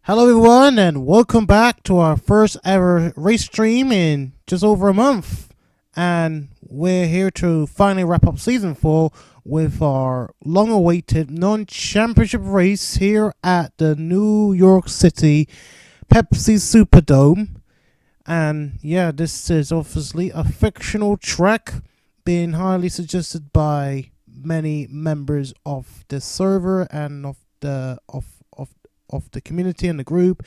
Hello everyone and welcome back to our first ever race stream in just over a month, and we're here to finally wrap up season 4 with our long awaited non-championship race here at the New York City Pepsi Superdome. And yeah, this is obviously a fictional track being highly suggested by many members of the server and of the community and the group.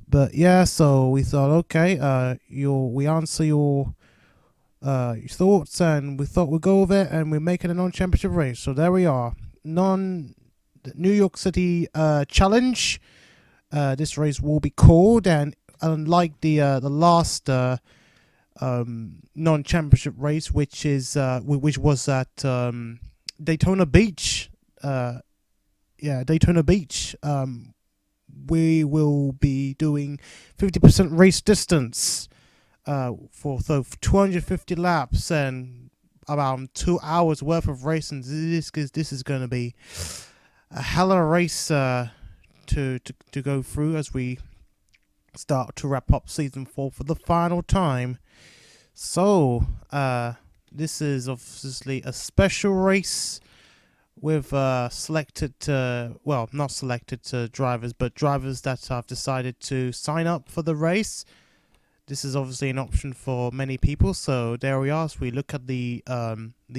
But yeah, so we thought, okay, we answer your thoughts, and we thought we'd go with it, and we're making a non-championship race. So there we are, New York City challenge. This race will be called, and unlike the last non-championship race, which was at Daytona Beach. Daytona Beach. We will be doing 50% race distance for 250 laps and around 2 hours worth of racing. This is going to be a hell of a race to go through as we start to wrap up season 4 for the final time. So this is obviously a special race with not selected drivers, but drivers that have decided to sign up for the race. This is obviously an option for many people. So there we are. So we look at the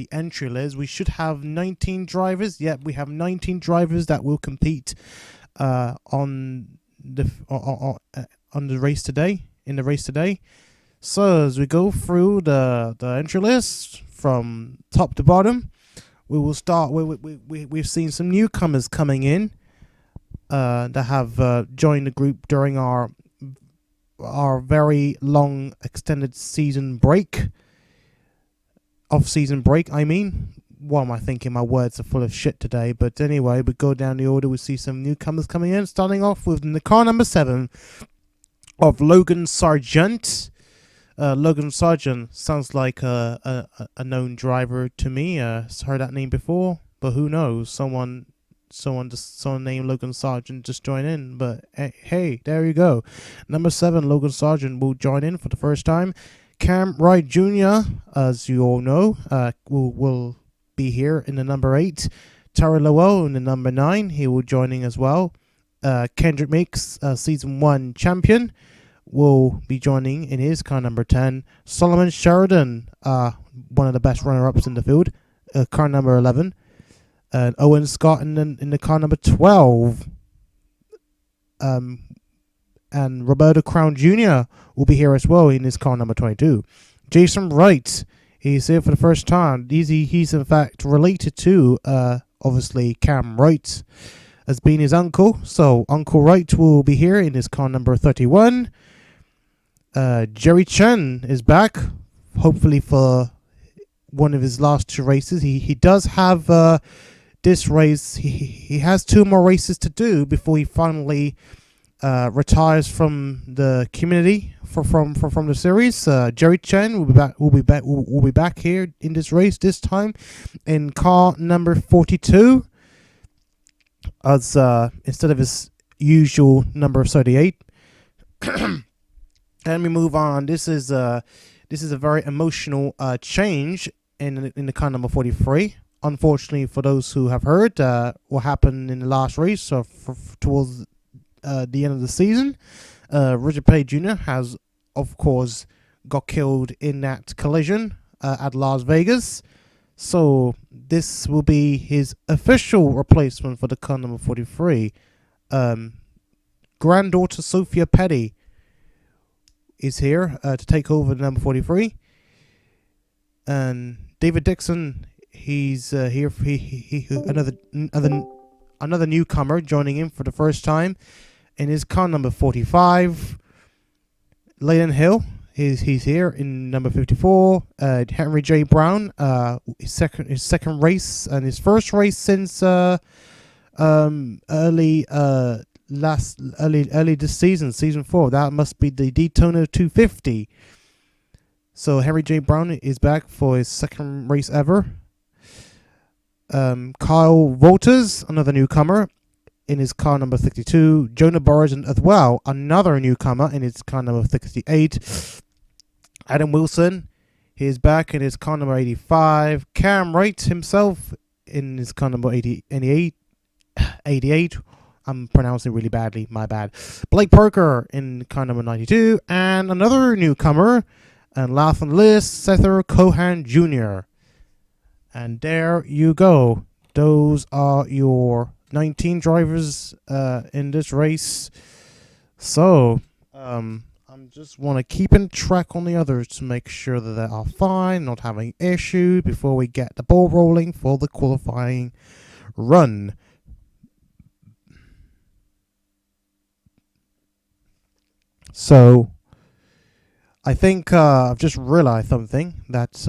entry list. We should have 19 drivers. Yep, we have 19 drivers that will compete on the race today. In the race today. So as we go through the entry list from top to bottom, we will start. We've seen some newcomers coming in that have joined the group during our very long extended season break. Off-season break, I mean. What am I thinking? My words are full of shit today. But anyway, we go down the order. We see some newcomers coming in. Starting off with the car number 7 of Logan Sargent. Logan Sargent sounds like a known driver to me. Heard that name before, but who knows? Someone named Logan Sargent just joined in. But hey, there you go. Number 7, Logan Sargent will join in for the first time. Cam Wright Jr., as you all know, will be here in the number 8. Tara Lowell in the number 9. He will join in as well. Kendrick Meeks, season 1 champion, will be joining in his car number 10. Solomon Sheridan, one of the best runner-ups in the field, car number 11. And Owen Scott in the car number 12. And Roberto Crown Jr. will be here as well in his car number 22. Jason Wright, he's here for the first time. He's in fact related to, obviously, Cam Wright as being his uncle. So Uncle Wright will be here in his car number 31. Jerry Chen is back, hopefully for one of his last 2 races. He does have this race. He has 2 more races to do before he finally retires from the community from the series. Jerry Chen will be back here in this race, this time in car number 42, as instead of his usual number 38. And we move on. This is a very emotional change in the car number 43 unfortunately, for those who have heard what happened in the last race, towards the end of the season, Richard Petty Jr. has, of course, got killed in that collision at Las Vegas. So this will be his official replacement for the car number 43. Granddaughter Sophia Petty is here to take over the number 43. And David Dixon, he's here. Another newcomer joining in for the first time in his car number 45. Layden Hill, he's here in number 54. Henry J. Brown, his second race and his first race since early this season 4. That must be the Daytona 250. So Henry J. Brown is back for his second race ever. Kyle Walters, another newcomer, in his car number 62. Jonah Burris as well, another newcomer in his car number 68. Adam Wilson, he is back in his car number 85. Cam Wright himself in his car number 88. I'm pronouncing really badly, my bad. Blake Parker in car number 92. And another newcomer, and last on the list, Sether Cohan Jr. And there you go. Those are your 19 drivers in this race. So, I'm just want to keep in track on the others to make sure that they are fine, not having issues before we get the ball rolling for the qualifying run. So, I think I've just realized something. That's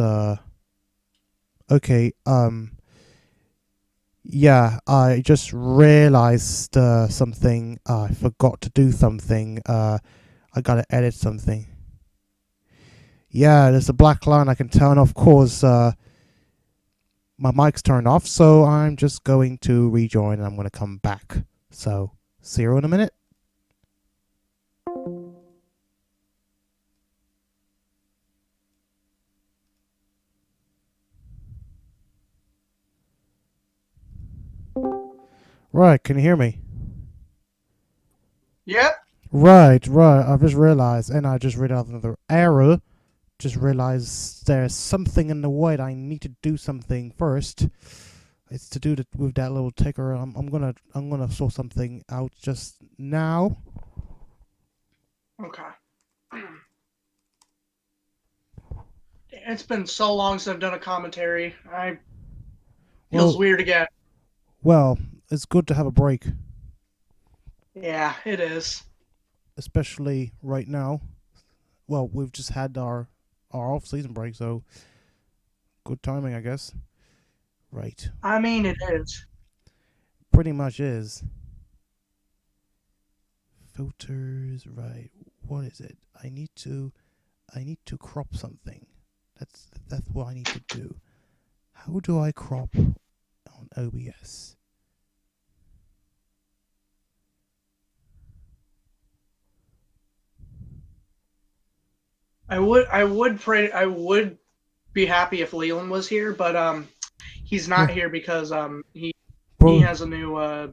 okay. Yeah, I just realized something. I forgot to do something. I gotta edit something. Yeah, there's a black line I can turn. Of course, my mic's turned off, so I'm just going to rejoin and I'm gonna come back. So, see you in a minute. Right, can you hear me? Yep. Right. I've just realized, and I just read out another error. Just realized there's something in the way that I need to do something first. It's to do with that little ticker. I'm gonna sort something out just now. Okay. It's been so long since I've done a commentary. Feels weird again. Well, it's good to have a break. Yeah, it is. Especially right now. Well, we've just had our off-season break, so good timing, I guess. Right. I mean, it is. Pretty much is. Filters, right. What is it? I need to crop something. That's what I need to do. How do I crop on OBS? I would be happy if Leland was here, but he's not here because he has a new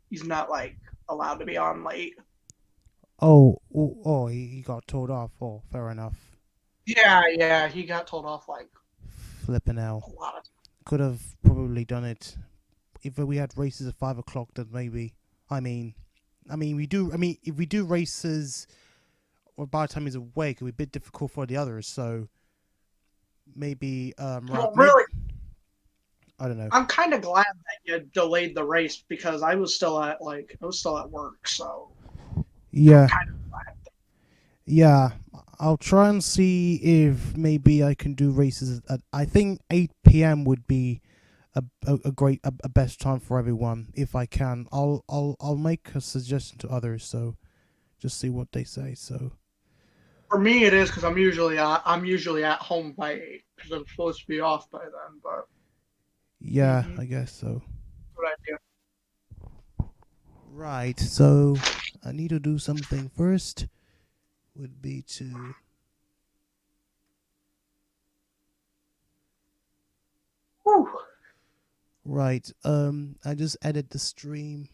he's not like allowed to be on late. He got told off. Oh, fair enough. Yeah, he got told off like flipping out. A lot of could have probably done it if we had races at 5 o'clock. Then maybe. I mean, we do. I mean, if we do races, or by the time he's awake, it'll be a bit difficult for the others. So maybe. Really. I don't know. I'm kind of glad that you delayed the race because I was still at work. So. Yeah. I'm kind of glad. Yeah, I'll try and see if maybe I can do races at. I think 8 p.m. would be a best time for everyone if I can. I'll make a suggestion to others. So just see what they say. So for me, it is because I'm usually at home by 8 because I'm supposed to be off by then. But yeah, I guess so. Good idea. Right. So I need to do something first. Would be to Whew. Right. I just edit the stream.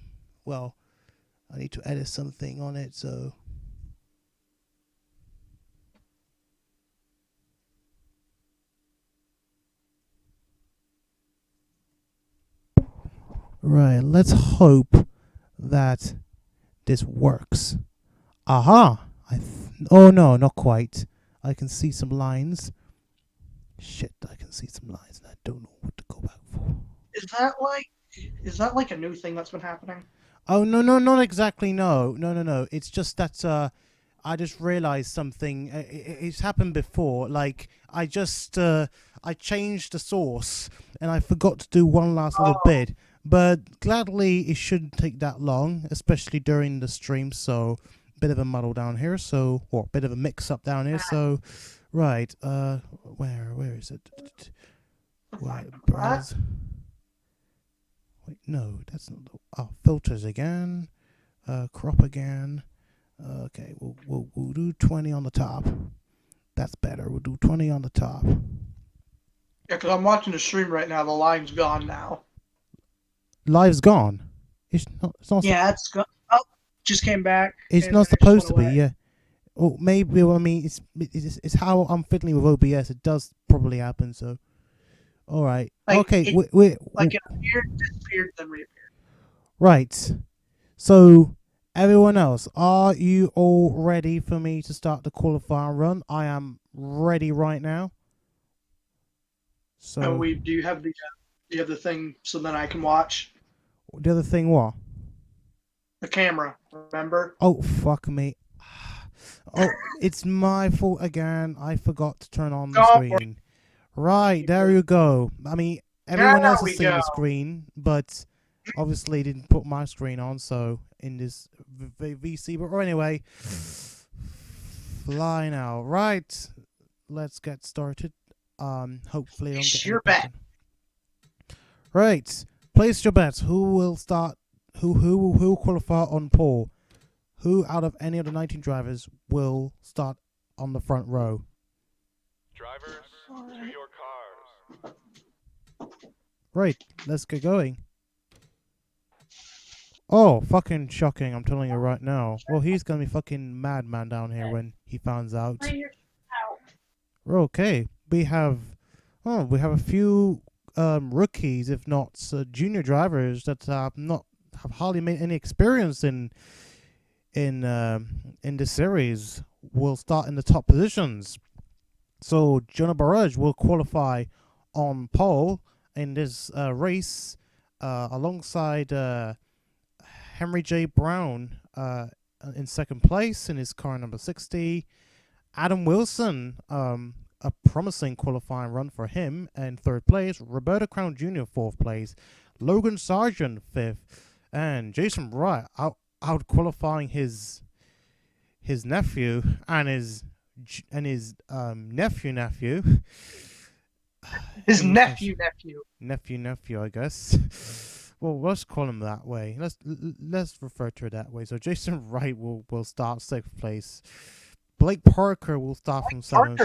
Well, I need to edit something on it, so. Right. Let's hope that this works. Aha! Oh no, not quite. I can see some lines. Shit, I can see some lines and I don't know what to go back for. Is that like a new thing that's been happening? Oh no, not exactly. No. It's just that I just realized something. It's happened before. Like I changed the source and I forgot to do one last little Oh, bit. But gladly, it shouldn't take that long, especially during the stream. So, bit of a muddle down here. So, or bit of a mix up down here. So, right. Where is it? Wait, browse. Wait, no, that's not the. Oh, filters again. Crop again. Okay, we'll do 20 on the top. That's better. We'll do 20 on the top. yeah, because I'm watching the stream right now. The line's gone now. Live's gone. It's not. It's not. Yeah, it's gone. Oh, just came back. It's And not then it just supposed went to be. away. Yeah. Or maybe. I mean, it's how I'm fiddling with OBS. It does probably happen. So. All right. Like, Okay. it, like it appeared, disappeared, then reappeared. Right. So, everyone else, are you all ready for me to start the qualifying run? I am ready right now. So, And do you have the thing so then I can watch the other thing, what? the camera? Remember? Oh, fuck me. Oh, it's my fault again. I forgot to turn on the screen. Right, there you go. I mean, everyone else has seen the screen, but obviously didn't put my screen on, so in this VC. But anyway, fly now. Right, let's get started. Hopefully, don't get your bet. Right, place your bets. Who will start? Who will qualify on pole? Who out of any of the 19 drivers will start on the front row? Drivers, to your cars. Right, let's get going. Oh, fucking shocking, I'm telling you right now. Well, he's gonna be fucking madman down here when he finds out. Okay, we have a few rookies, if not junior drivers that have hardly made any experience in the series. Will start in the top positions. So Jonah Barrage will qualify on pole in this race alongside Henry J. Brown in second place in his car number 60. Adam Wilson, a promising qualifying run for him in third place. Roberto Crown Jr. fourth place. Logan Sargent fifth. And Jason Wright out qualifying his nephew and his nephew. His nephew, I guess. Well, let's call him that way. Let's refer to it that way. So Jason Wright will start sixth place. Blake Parker will start from seventh.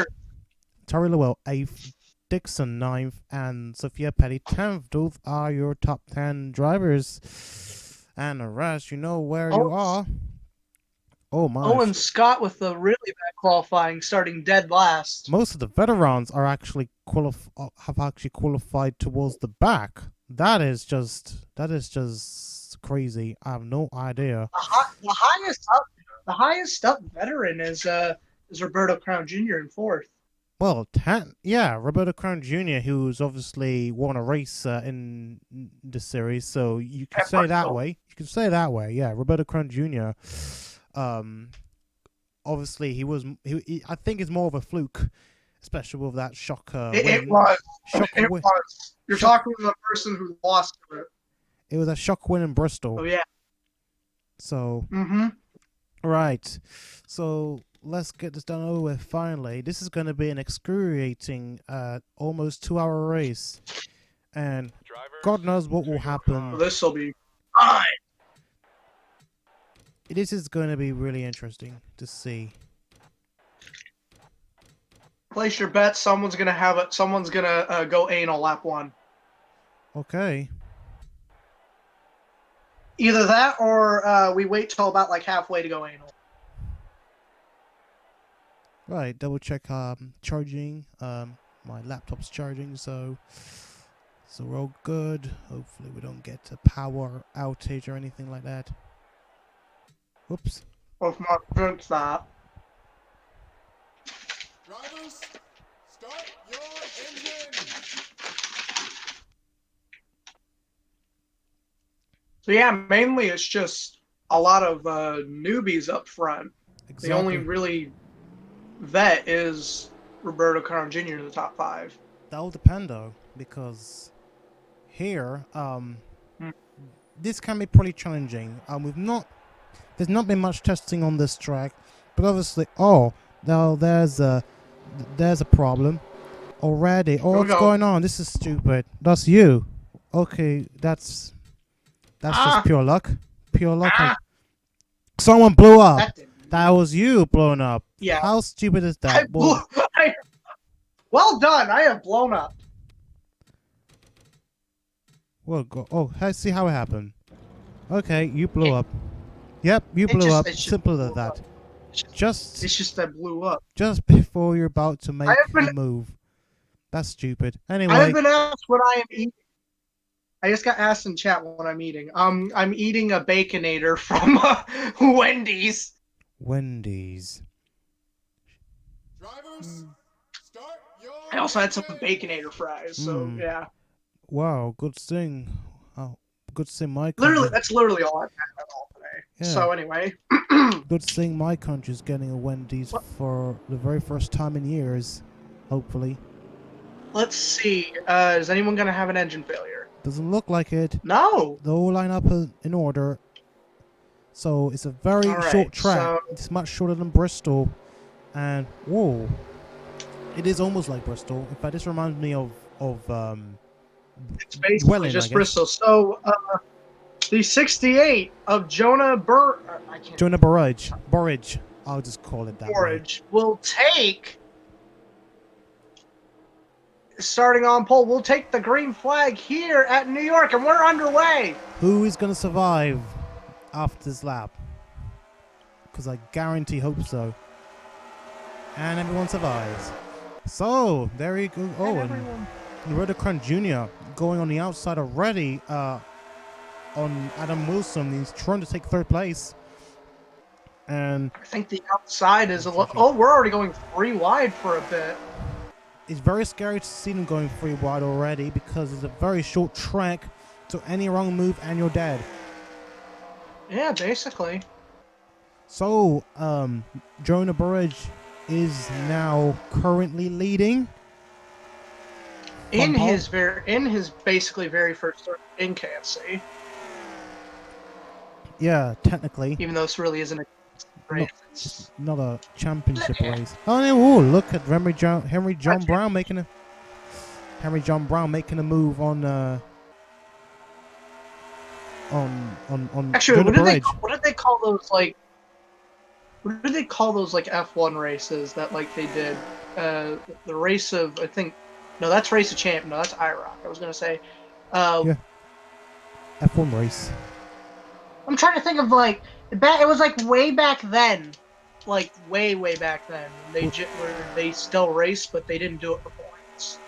Terry Lowell eighth. Dixon ninth, and Sophia Petty 10th. Those are your top 10 drivers. And the rest, you know where you are. Oh my! Owen Scott with the really bad qualifying, starting dead last. Most of the veterans are actually have actually qualified towards the back. That is just crazy. I have no idea. The highest up veteran is Roberto Crown Jr. in fourth. Well, Roberto Crown Jr., who's obviously won a race in the series, so you can say that way. You can say that way, yeah. Roberto Crown Jr. Obviously he I think it's more of a fluke, especially with that shock win. It was. You're talking to the person who lost it. It was a shock win in Bristol. Oh yeah. So. Right. So let's get this done over with finally. This is going to be an excruciating, almost 2-hour race. And God knows what will happen. This will be fine. This is going to be really interesting to see. Place your bet. Someone's going to have it. Someone's going to go anal lap one. Okay. Either that or we wait till about like halfway to go anal. Right, double check charging. My laptop's charging, so we're all good. Hopefully we don't get a power outage or anything like that. Whoops. With my drink stop. Drivers, start your engine. So yeah, mainly it's just a lot of newbies up front. Exactly. The only really vet is Roberto Carl Jr. in the top 5. That'll depend though, because here, this can be pretty challenging. There's not been much testing on this track, but obviously, now there's a problem already. Oh, what's going on? This is stupid. That's you. Okay, that's just pure luck. Pure luck. Someone blew up. That was you blowing up. Yeah. How stupid is that? Well done. I have blown up. Well, let's see how it happened. Okay, you blew up. Yep, you blew up. Simple as that. It's just that blew up. Just before you're about to make a move. That's stupid. Anyway. I have been asked what I am eating. I just got asked in chat what I'm eating. I'm eating a Baconator from Wendy's. Wendy's. Drivers, start your I also had some Baconator fries, so yeah. Wow, good thing. Oh, good thing my country. Literally, that's literally all I've had all today. Yeah. So anyway. Good thing my country's getting a Wendy's for the very first time in years, hopefully. Let's see. Is anyone gonna have an engine failure? Doesn't look like it. No. They all line up in order. So it's a very short track. So it's much shorter than Bristol. And whoa. It is almost like Bristol. In fact, this reminds me of it's basically Welling, just Bristol. So the 68 of Jonah Burridge. I'll just call it that Burridge will take, starting on pole, we'll take the green flag here at New York, and we're underway. Who is going to survive after this lap? Because I guarantee hope so. And everyone survives. So, there you go. Oh, and Roberto Carl Jr. going on the outside already on Adam Wilson. He's trying to take 3rd place. And I think the outside is a little... Oh, we're already going 3 wide for a bit. It's very scary to see them going 3 wide already because it's a very short track. So any wrong move and you're dead. Yeah, basically. So, Jonah Burridge is now currently leading in his basically very first start in KFC. Yeah, technically. Even though this really isn't a race. It's not a championship race. Oh, look at Henry John Brown making a move on actually, Jonah what did they call those like? What do they call those like F1 races that like they did? The race of that's Race of Champ. No, that's IROC. I was gonna say. Yeah. F1 race. I'm trying to think of like it was like way back then, like way back then. They still race, but they didn't do it for points.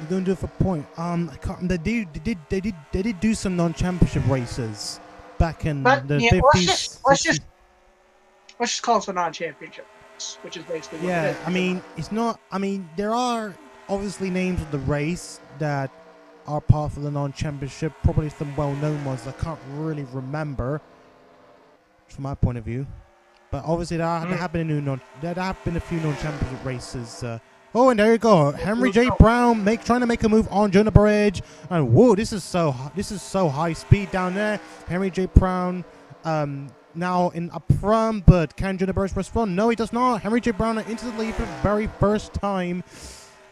They don't do it for point. I can't. They did do some non-championship races back in the 50s. Let's just call it a non-championship, which is basically what it is. I mean, it's not. I mean, there are obviously names of the race that are part of the non-championship. Probably some well-known ones I can't really remember, from my point of view. But obviously, there have been a few non-championship races. And there you go, Henry J. Brown trying to make a move on Jonah Burridge, and whoa, this is so high speed down there. Henry J. Brown. Now in up front, but can Jonah Burridge respond? No, he does not. Henry J. Brown into the lead for the very first time.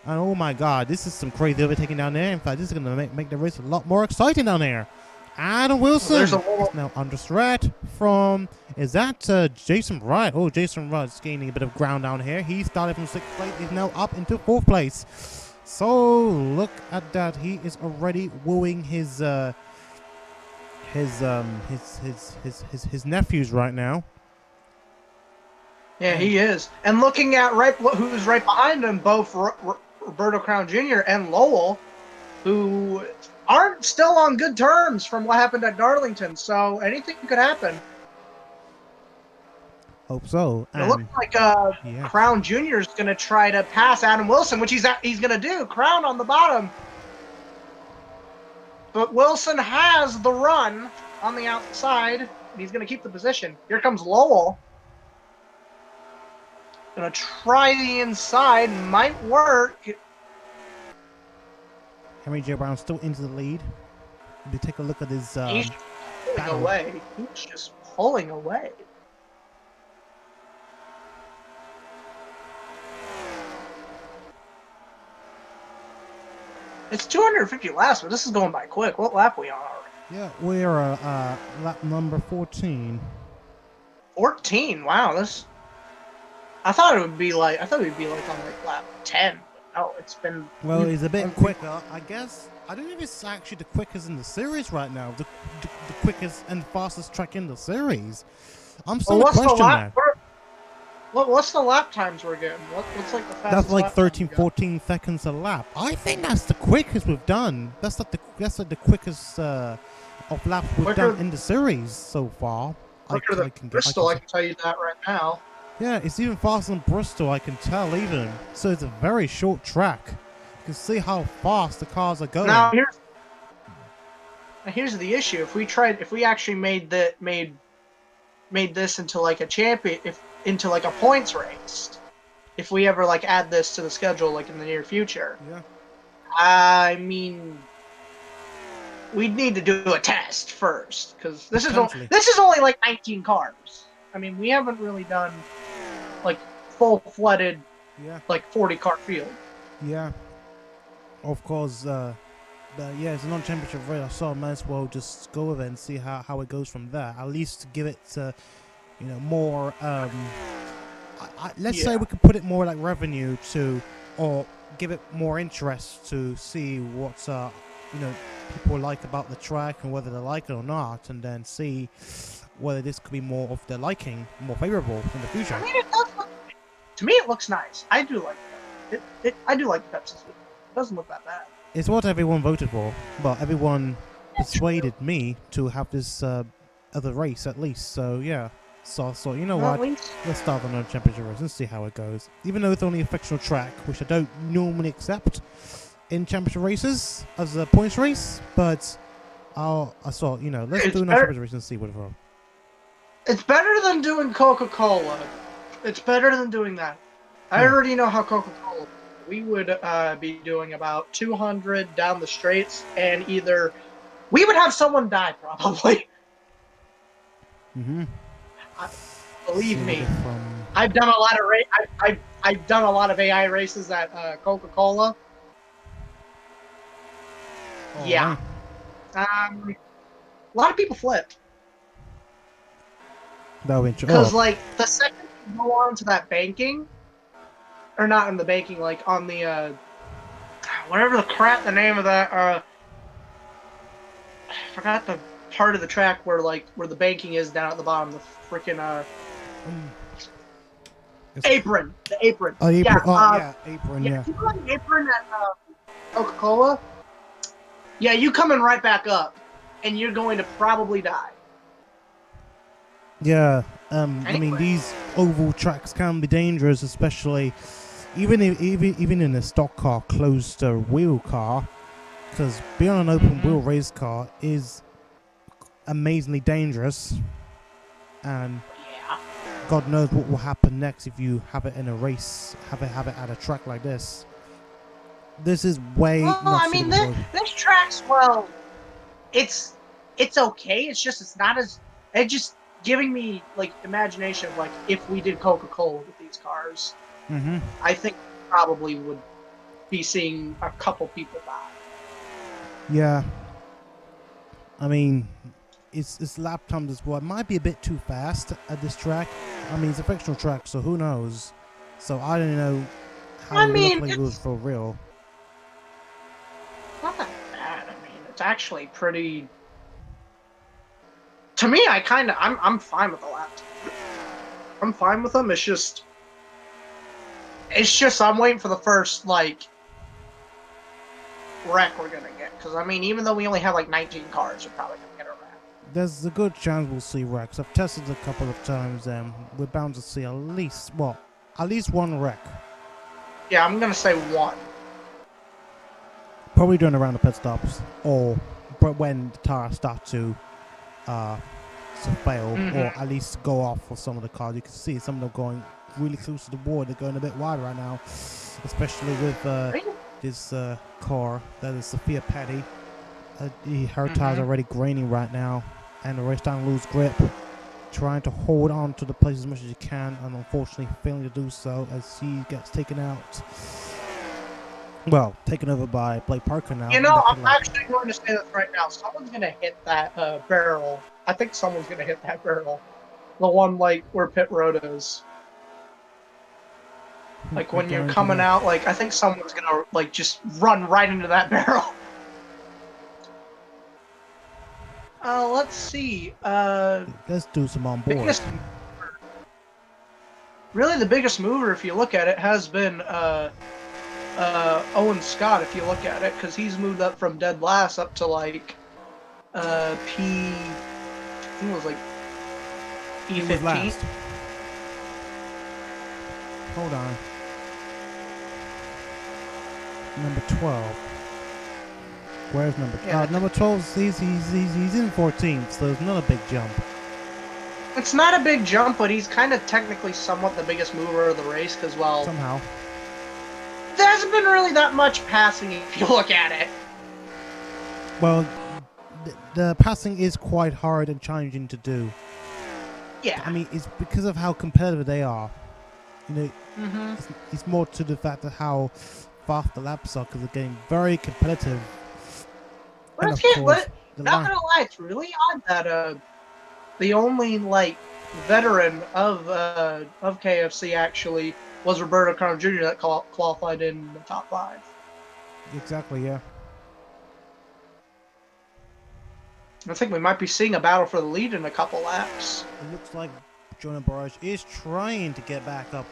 And oh my god, this is some crazy overtaking down there. In fact, this is going to make the race a lot more exciting down there. Adam Wilson is now under threat from... Is that Jason Wright? Oh, Jason Wright is gaining a bit of ground down here. He started from 6th place. He's now up into 4th place. So look at that. He is already wooing his nephews right now. Yeah, he is. And looking at who's right behind him, both Roberto Crown Jr. and Lowell, who aren't still on good terms from what happened at Darlington. So anything could happen. Hope so. It looks like yes. Crown Jr. is going to try to pass Adam Wilson, which he's going to do. Crown on the bottom. But Wilson has the run on the outside. And he's going to keep the position. Here comes Lowell. Going to try the inside. Might work. Henry J. Brown still into the lead. If you take a look at his he's pulling away. He's just pulling away. It's 250 laps, but this is going by quick. What lap are we on already? Yeah, we're lap number 14. 14? Wow, this. I thought it would be like on like lap 10. But no, it's been. Well, it's a bit quicker, I guess. I don't know if it's actually the quickest in the series right now. The quickest and fastest track in the series. I'm still questioning that. What's the lap times we're getting? What's like the fastest? That's like 13, 14 seconds a lap. I think that's the quickest we've done. That's like the quickest of laps we've done in the series so far. Quicker than Bristol, I can tell you that right now. Yeah, it's even faster than Bristol, I can tell even. So it's a very short track. You can see how fast the cars are going. Now here's the issue. If we actually made this into like a into like a points race, if we ever like add this to the schedule like in the near future, yeah. I mean, we'd need to do a test first because this is only like 19 cars. I mean, we haven't really done like full-flooded, like 40-car field. Yeah, of course. But yeah, it's a non-championship race, so I might as well just go with it and see how it goes from there. At least give it more. Let's say we could put it more like revenue to, or give it more interest to see what people like about the track and whether they like it or not, and then see whether this could be more of their liking, more favorable in the future. I mean, to me, it looks nice. I do like that. I do like the Pepsi. It doesn't look that bad. It's what everyone voted for, but everyone persuaded me to have this other race at least. So yeah, so I thought, you know what, let's start on a championship race and see how it goes. Even though it's only a fictional track, which I don't normally accept in championship races as a points race, but I thought, let's do a championship race and see what it's from. It's better than doing Coca-Cola. It's better than doing that. I already know how Coca-Cola. We would be doing about 200 down the straights, and either we would have someone die probably. Mm-hmm. Believe me, I've done a lot of I've done a lot of AI races at Coca-Cola. Oh, yeah, wow. A lot of people flipped. Because like the second you go on to that banking. Or not in the banking, like on the, whatever the name of that, I forgot the part of the track where the banking is down at the bottom, the freaking, apron, the apron. Oh, apron. Yeah, apron, yeah. If you go on the apron at Coca-Cola, yeah, you coming right back up, and you're going to probably die. Yeah, anyway. I mean, these oval tracks can be dangerous, especially even in a stock car, closed wheel car, because being on an open wheel race car is amazingly dangerous, and God knows what will happen next if you have it in a race, have it at a track like this. This is way. Well, I mean, this track's it's okay. It's not as just giving me like imagination of like if we did Coca-Cola with these cars. Mm-hmm. I think probably would be seeing a couple people die. Yeah. I mean, it's lap times as well. It might be a bit too fast at this track. I mean, it's a fictional track, so who knows? So I don't know how likely it was for real. it's actually pretty. To me, I'm fine with the lap time. I'm fine with them. It's just I'm waiting for the first like wreck we're gonna get. Because I mean, even though we only have like 19 cars, we're probably gonna get a wreck. There's a good chance we'll see wrecks. I've tested a couple of times, and we're bound to see at least one wreck. Yeah, I'm gonna say one. Probably during around the pit stops, or when the tires start to fail, or at least go off for some of the cars. You can see some of them going really close to the board. They're going a bit wide right now, especially with this car that is Sophia Petty. Her tires are already graining right now, and the race down loose grip, trying to hold on to the place as much as you can, and unfortunately failing to do so as she gets taken out. Well, taken over by Blake Parker now. You know, I'm actually going to say this right now. Someone's going to hit that barrel. I think someone's going to hit that barrel. The one, like, where pit road is. Like, when you're coming out, like, I think someone's going to, like, just run right into that barrel. Let's see. Let's do some on board. Really, the biggest mover, if you look at it, has been Owen Scott, if you look at it, because he's moved up from dead last up to like I think it was like E15. Hold on. Number 12. Where's number 12? Yeah. Number 12, he's in 14th, so it's not a big jump. It's not a big jump, but he's kind of technically somewhat the biggest mover of the race, because, well, somehow there hasn't been really that much passing if you look at it. Well, the passing is quite hard and challenging to do. Yeah. I mean, it's because of how competitive they are. You know, it's more to the fact of how fast the laps are, because they're getting very competitive. But not gonna lie, it's really odd that the only like veteran of KFC actually was Roberto Carlos Jr. that qualified in the top 5. Exactly, yeah. I think we might be seeing a battle for the lead in a couple laps. It looks like Jonah Barrage is trying to get back up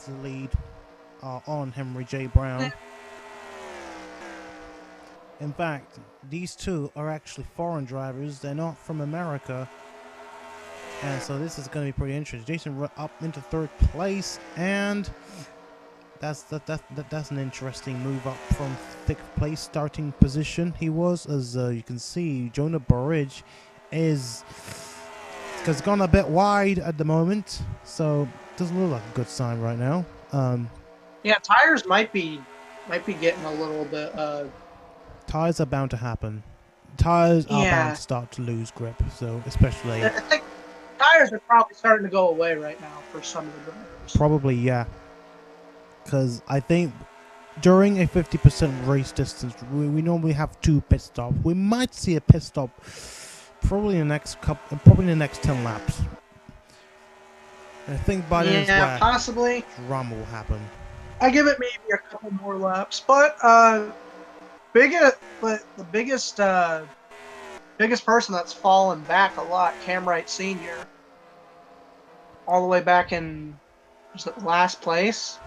to the lead on Henry J. Brown. In fact, these two are actually foreign drivers. They're not from America. And so this is going to be pretty interesting. Jason up into 3rd place, and that's an interesting move up from 5th place starting position. He was, as you can see, Jonah Burridge has gone a bit wide at the moment, so doesn't look like a good sign right now. Yeah, tires might be getting a little bit. Tires are bound to happen. Tires are bound to start to lose grip, so especially. I think tires are probably starting to go away right now for some of the drivers. Probably, yeah. Because I think during a 50% race distance, we normally have 2 pit stops. We might see a pit stop probably in the next 10 laps. And I think by then possibly drama will happen. I give it maybe a couple more laps, but the biggest person that's fallen back a lot, Cam Wright Sr. all the way back in last place.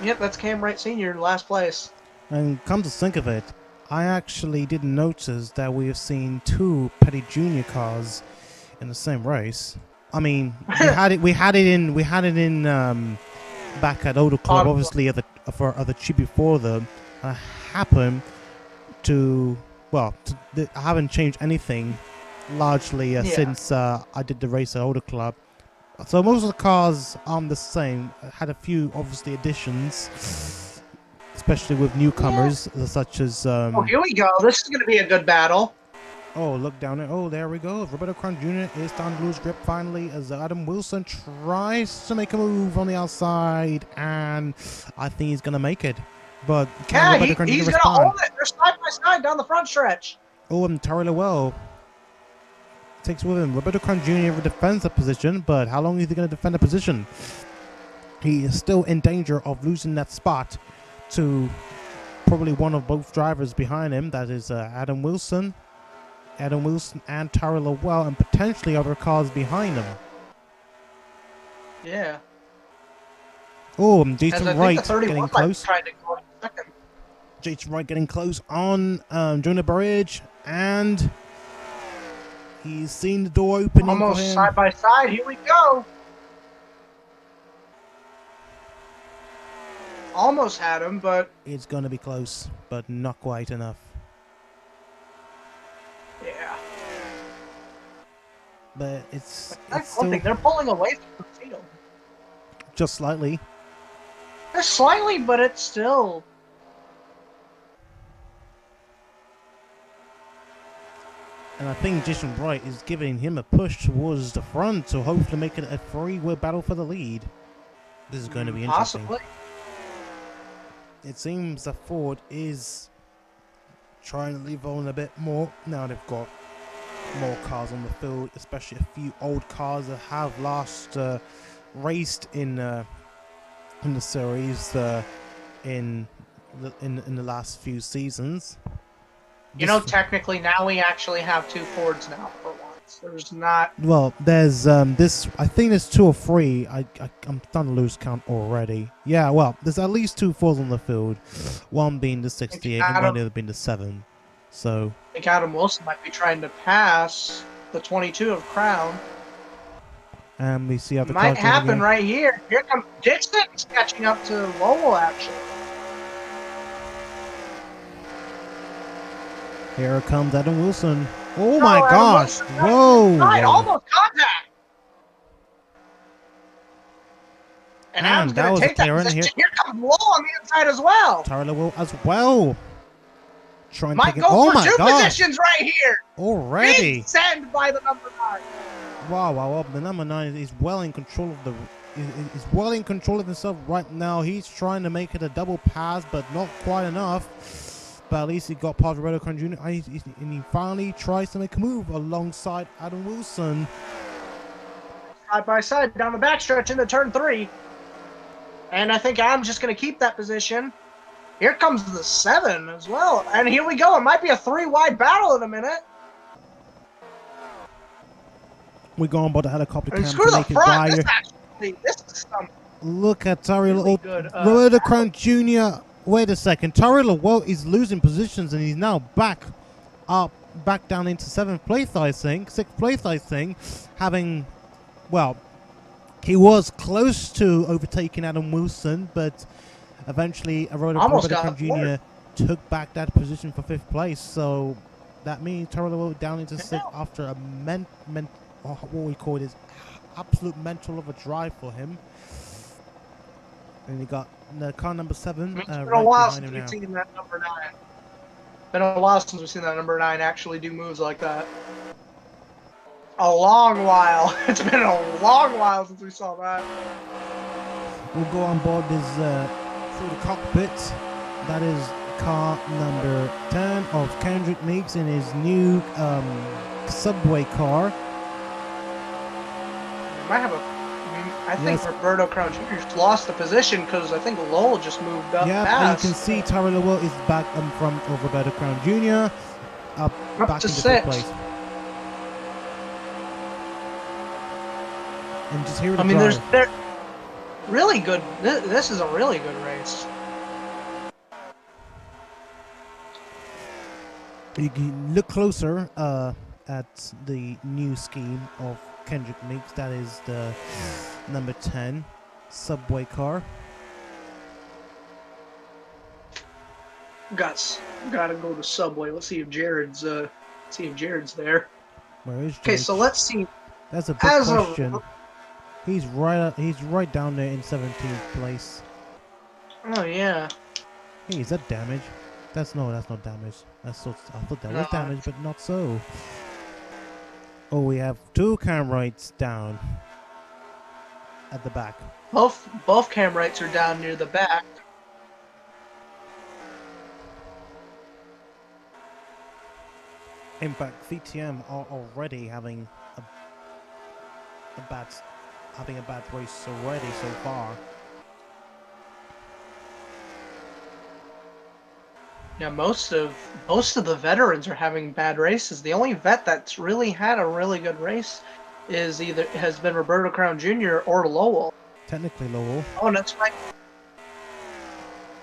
Yep, that's Cam Wright Sr. in last place. And come to think of it, I actually didn't notice that we have seen 2 Petty Junior cars in the same race. I mean, we had it in back at Auto Club, obviously for the chip before them. I happen to I haven't changed anything largely since I did the race at Auto Club. So most of the cars are the same. I had a few obviously additions, especially with newcomers such as. Here we go. This is going to be a good battle. Oh, look down there. Oh, there we go. Roberto Crown Jr. is down to lose grip finally as Adam Wilson tries to make a move on the outside, and I think he's going to make it. But can Roberto Crown Jr. he's respond? going to hold it. They're side by side down the front stretch. Oh, and entirely well. Takes with him. Roberto Crown Jr. defends the position, but how long is he going to defend the position? He is still in danger of losing that spot to probably one of both drivers behind him. That is Adam Wilson and Tyrell Lowell, and potentially other cars behind him. Yeah. Oh, As Jason I think Wright the 31 getting might be close. trying to go in second. Jason Wright getting close on Jonah Burridge, and he's seen the door opening for Almost him. side by side. Here we go. Almost had him, but It's going to be close, but not quite enough. yeah. But it's That's one still thing. They're pulling away from the field. just slightly. Just slightly, but it's still. And I think Jason Wright is giving him a push towards the front to hopefully make it a three-way battle for the lead. This is going to be interesting. Possibly. It seems that Ford is trying to leave on a bit more. Now they've got more cars on the field, especially a few old cars that have last raced in the series in the last few seasons. You know, technically now we actually have 2 Fords now for once. There's not. Well, there's this. I think there's 2 or 3. I'm starting to lose count already. Yeah, well, there's at least 2 Fords on the field. One being the 68, and one the other being the 7. So I think Adam Wilson might be trying to pass the 22 of Crown. and we see other Might cars happen again. right here. Here comes Dixon's catching up to Lowell, actually. Here comes Adam Wilson. Oh my Adam gosh! Wilson Whoa! right, almost contact. And Adam's that going was to a take that clearance. position. Here comes Lowell on the inside as well. Tyrell Lowell as well. Trying to Might take it. go Oh for my 2 gosh! positions right here. Already. Big send by the number 9. Wow! The number 9 is well in control of the. Is well in control of himself right now. He's trying to make it a double pass, but not quite enough. But at least he got past Roberto Crown Jr. And he finally tries to make a move alongside Adam Wilson. Side by side down the backstretch into turn 3. And I think Adam's just going to keep that position. Here comes the 7 as well. And here we go. It might be a 3-wide battle in a minute. We're going about the helicopter And cam screw to the make it front. wider. This is some Look at Tyrell really good. Roberto Crown Jr. Wait a second. Tyrell Lowell is losing positions and he's now back down into 7th place, I think. 6th place, I think. Having, well, he was close to overtaking Adam Wilson, but eventually Roberto Crown Jr. took back that position for 5th place. So that means Tyrell Lowell down into 6th after a what we call it is absolute mental of a drive for him. And you got the car number 7 it's been right a while behind since him we've now. seen that number 9. Been a while since we've seen that number 9 actually do moves like that. A long while. It's been a long while since we saw that. We'll go on board this through the cockpit. That is car number 10 of Kendrick Meeks in his new subway car. Might have I think Roberto Crown Jr. lost the position because I think Lowell just moved up. Yeah, and you can see Tyrell Lowell is back in front of Roberto Crown Jr. Up back to into 6th place. And just here I mean, they're really good. This is a really good race. You can look closer at the new scheme of Kendrick Meeks. That is the number 10 subway car. Gotta go to Subway. Let's see if Jared's there. Where is Okay, Jake? so let's see. That's a big question. He's right down there in 17th place. Oh yeah. Hey, is that damage? That's not damage. I thought that was damage, but not so. Oh, we have 2 cam rights down at the back. Both cam rights are down near the back. In fact, VTM are already having a bad race already so far. Yeah, most of the veterans are having bad races. The only vet that's really had a really good race has been Roberto Crown Jr. or Lowell. Technically, Lowell. Oh, that's right.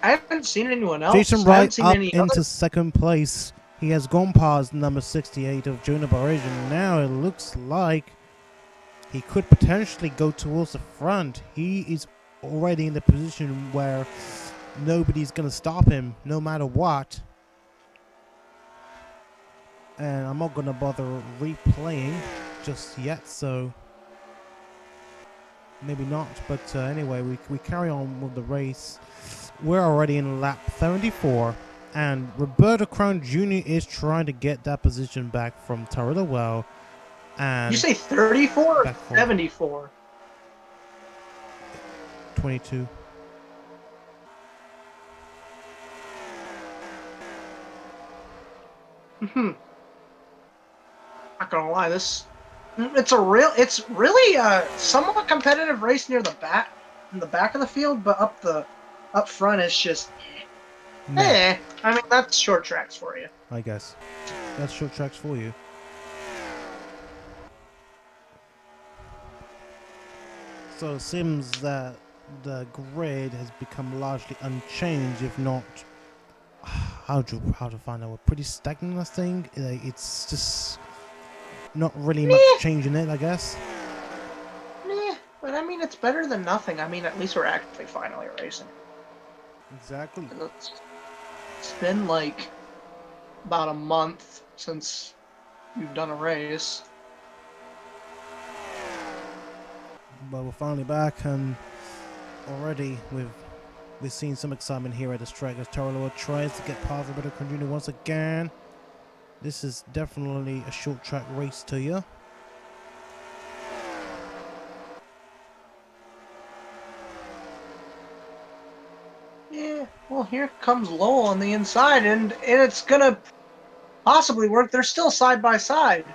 I haven't seen anyone else. Jason I haven't Wright seen up any into other. second place. He has gone past number 68 of Jonah Barrage, and now it looks like he could potentially go towards the front. He is already in the position where nobody's going to stop him, no matter what. And I'm not going to bother replaying just yet, so maybe not. But anyway, we carry on with the race. We're already in lap 74. And Roberto Crown Jr. is trying to get that position back from Tarilla Well. And You say 34 or back for 74? 22. Not gonna lie, it's really a somewhat competitive race near the back, in the back of the field, but up front it's just No, I mean, that's short tracks for you. I guess. That's short tracks for you. So it seems that the grid has become largely unchanged, if not how to find out. Pretty stagnant, I think. It's just not really much change in it, I guess. But I mean, it's better than nothing. I mean, at least we're actually finally racing. Exactly. It's been like about a month since you've done a race. But we're finally back, and already we've seen some excitement here at this track as Taraloa tries to get past Roberto Crown Jr. once again. This is definitely a short track race to you. Yeah, well, here comes Lowell on the inside, and it's gonna possibly work. They're still side by side.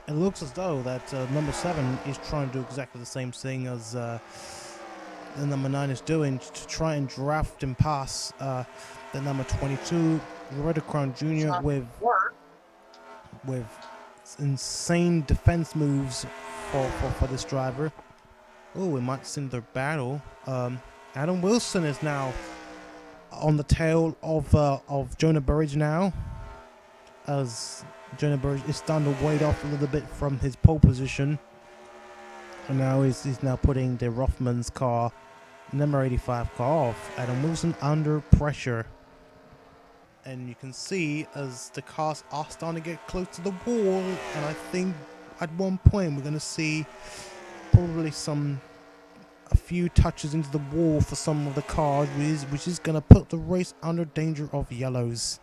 It looks as though that number 7 is trying to do exactly the same thing as the number 9 is doing, to try and draft and pass the number 22, Roberto Crown Jr. with insane defense moves for this driver. Oh, we might see their battle. Adam Wilson is now on the tail of Jonah Burridge now, as Jonah Burridge is starting to weight off a little bit from his pole position, and now he's now putting the Rothman's car, number 85 car, off. Adam Wilson under pressure, and you can see as the cars are starting to get close to the wall, and I think at one point we're going to see probably a few touches into the wall for some of the cars, which is going to put the race under danger of yellows.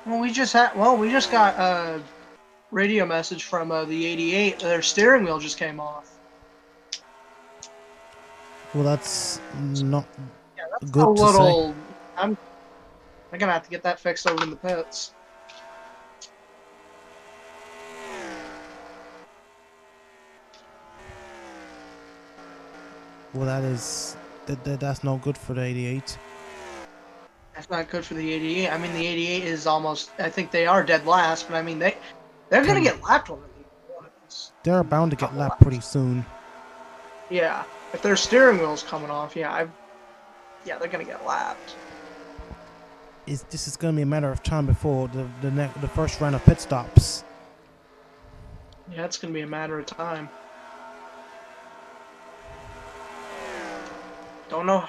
Well, we just got a radio message from the 88. Their steering wheel just came off. Well, that's not That's good a to little. say. I'm gonna have to get that fixed over in the pits. Well, that's not good for the 88. That's not good for the 88. I mean, the 88 is almost. I think they are dead last, but I mean they're gonna get lapped one of these. They're bound to get lapped pretty soon. Yeah, if their steering wheel's coming off, they're gonna get lapped. This is going to be a matter of time before the first round of pit stops. Yeah, it's gonna be a matter of time. Don't know.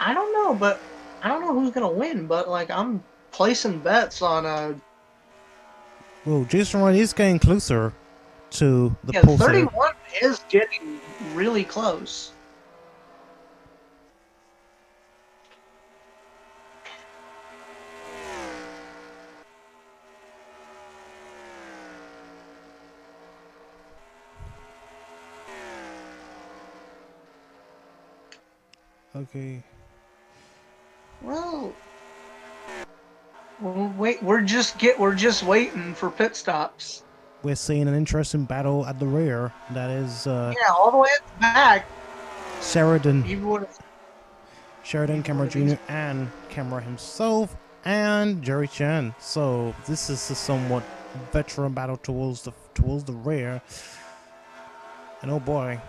I don't know, but I don't know who's gonna win. But like, I'm placing bets on Well, Jason Wright is getting closer to the pole sitter. 31 is getting really close. Okay. Well, wait. We're just waiting for pit stops. We're seeing an interesting battle at the rear. That is Yeah, all the way at the back. Sheridan. Even when Sheridan, Camera Jr., and Camera himself, and Jerry Chen. So this is a somewhat veteran battle towards the rear. And oh boy,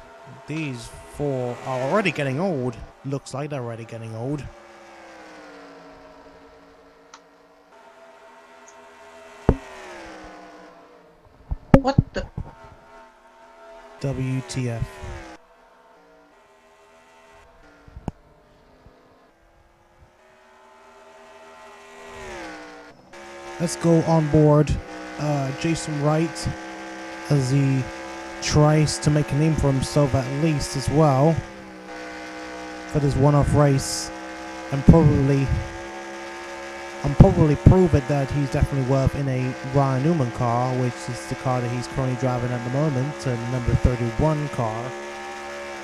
these four are already getting old. Looks like they're already getting old. What the? WTF. Let's go on board Jason Wright as he tries to make a name for himself at least as well for this one-off race, and probably prove it that he's definitely worth in a Ryan Newman car, which is the car that he's currently driving at the moment, a number 31 car.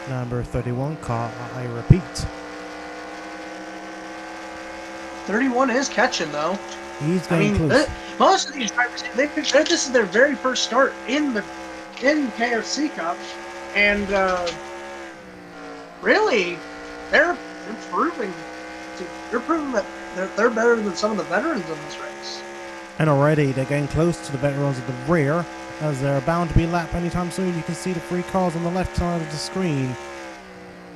Number 31 car, I repeat. 31 is catching though. He's getting close. Most of these drivers, this is their very first start in KFC Cup, and really, they're proving that they're better than some of the veterans in this race. And already they're getting close to the veterans at the rear, as they're bound to be lapped anytime soon. You can see the three cars on the left side of the screen.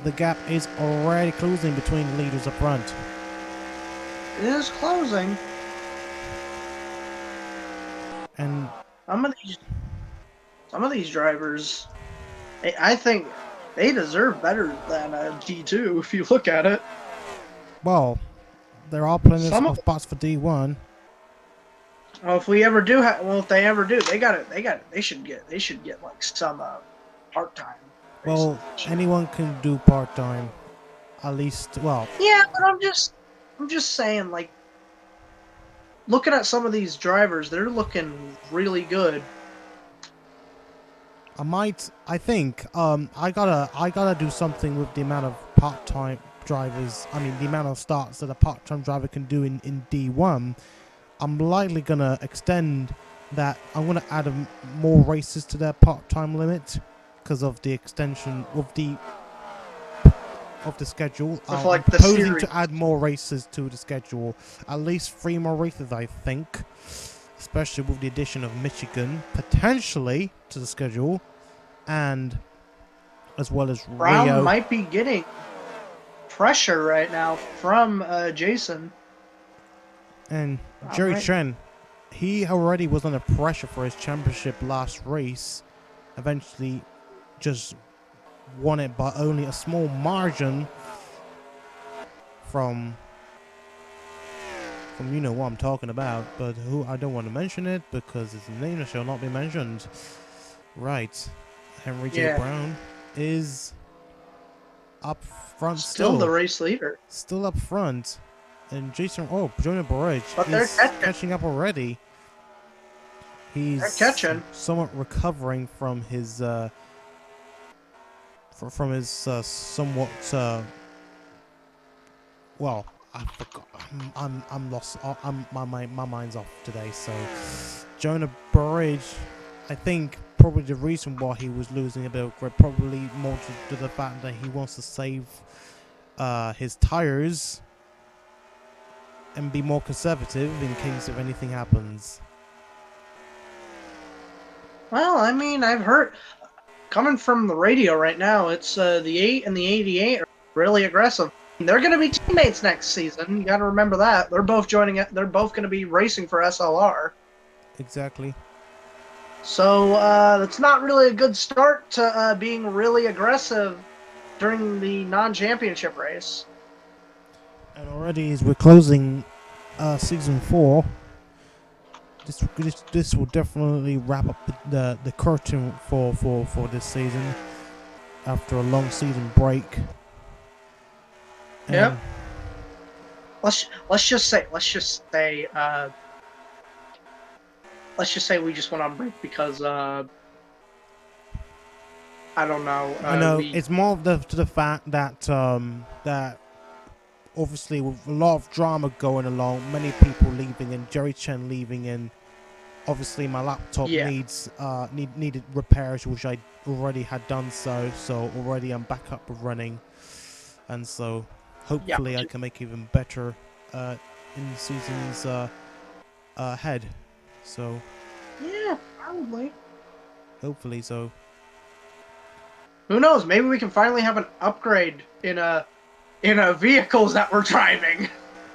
The gap is already closing between the leaders up front. It is closing. And some of these drivers, I think they deserve better than a D2 if you look at it. well, there are plenty of spots for D1. Well, if we ever do, if they ever do, they should get like some part-time. Well, anyone can do part-time, at least. Well, yeah, but I'm just saying, like, looking at some of these drivers, they're looking really good. I think I gotta do something with the amount of part-time drivers. I mean, the amount of starts that a part-time driver can do in D1. I'm likely gonna extend that. I'm gonna add more races to their part-time limit because of the extension of the schedule. I'm proposing to add more races to the schedule. At least 3 more races, I think. Especially with the addition of Michigan potentially to the schedule, and as well as Brown Rio. Might be getting pressure right now from Jason. And Jerry Chen, he already was under pressure for his championship last race. Eventually just won it by only a small margin from you know what I'm talking about, but who I don't want to mention it because his name shall not be mentioned. Right. Henry J. Brown is up front still. The race leader. Still up front. And Jonah Burridge is catching up already. He's somewhat recovering from his somewhat well, I forgot. I'm lost. My mind's off today. So Jonah Burridge, I think probably the reason why he was losing a bit of grip, probably more to the fact that he wants to save his tires and be more conservative in case if anything happens. Well, I mean, I've heard coming from the radio right now, it's the 8 and the 88 are really aggressive. They're going to be teammates next season. You got to remember that. They're both joining it. They're both going to be racing for SLR. Exactly. So that's not really a good start to being really aggressive during the non-championship race. And already as we're closing season 4, this will definitely wrap up the curtain for this season after a long season break. Yep. Let's just say we just went on break because I don't know. I know it's more of to the fact that that obviously with a lot of drama going along, many people leaving and Jerry Chen leaving, and obviously my laptop needed repairs, which I already had done so already I'm back up and running, and so hopefully I can make even better in the seasons ahead. So Yeah, probably. hopefully so. Who knows? Maybe we can finally have an upgrade in a vehicles that we're driving.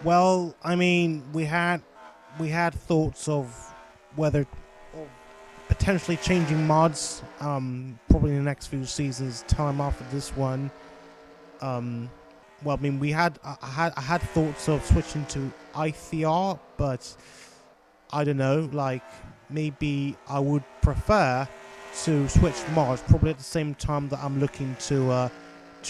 Well, I mean, we had thoughts of whether of potentially changing mods. Probably in the next few seasons, time after this one. Well, I mean, I had thoughts of switching to ICR, but I don't know. Like, maybe I would prefer to switch mods. Probably at the same time that I'm looking to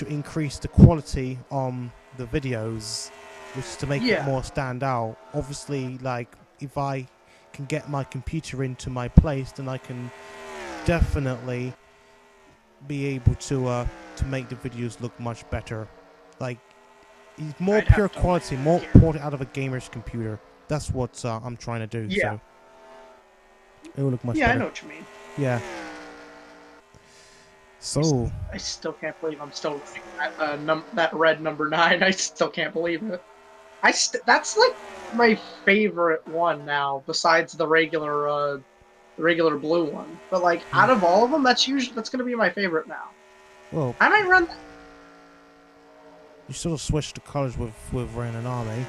increase the quality on the videos, which is to make it more stand out. Obviously, like, if I can get my computer into my place, then I can definitely be able to make the videos look much better. Like, it's more pure quality, more ported out of a gamer's computer. That's what I'm trying to do. Yeah. So it will look much Yeah, better. I know what you mean. Yeah. So I still can't believe I'm still looking at that red number 9. I still can't believe it. That's like my favorite one now, besides the regular blue one. But like out of all of them, that's gonna be my favorite now. well, I might run that. you sort of switched the colors with Rain and Army.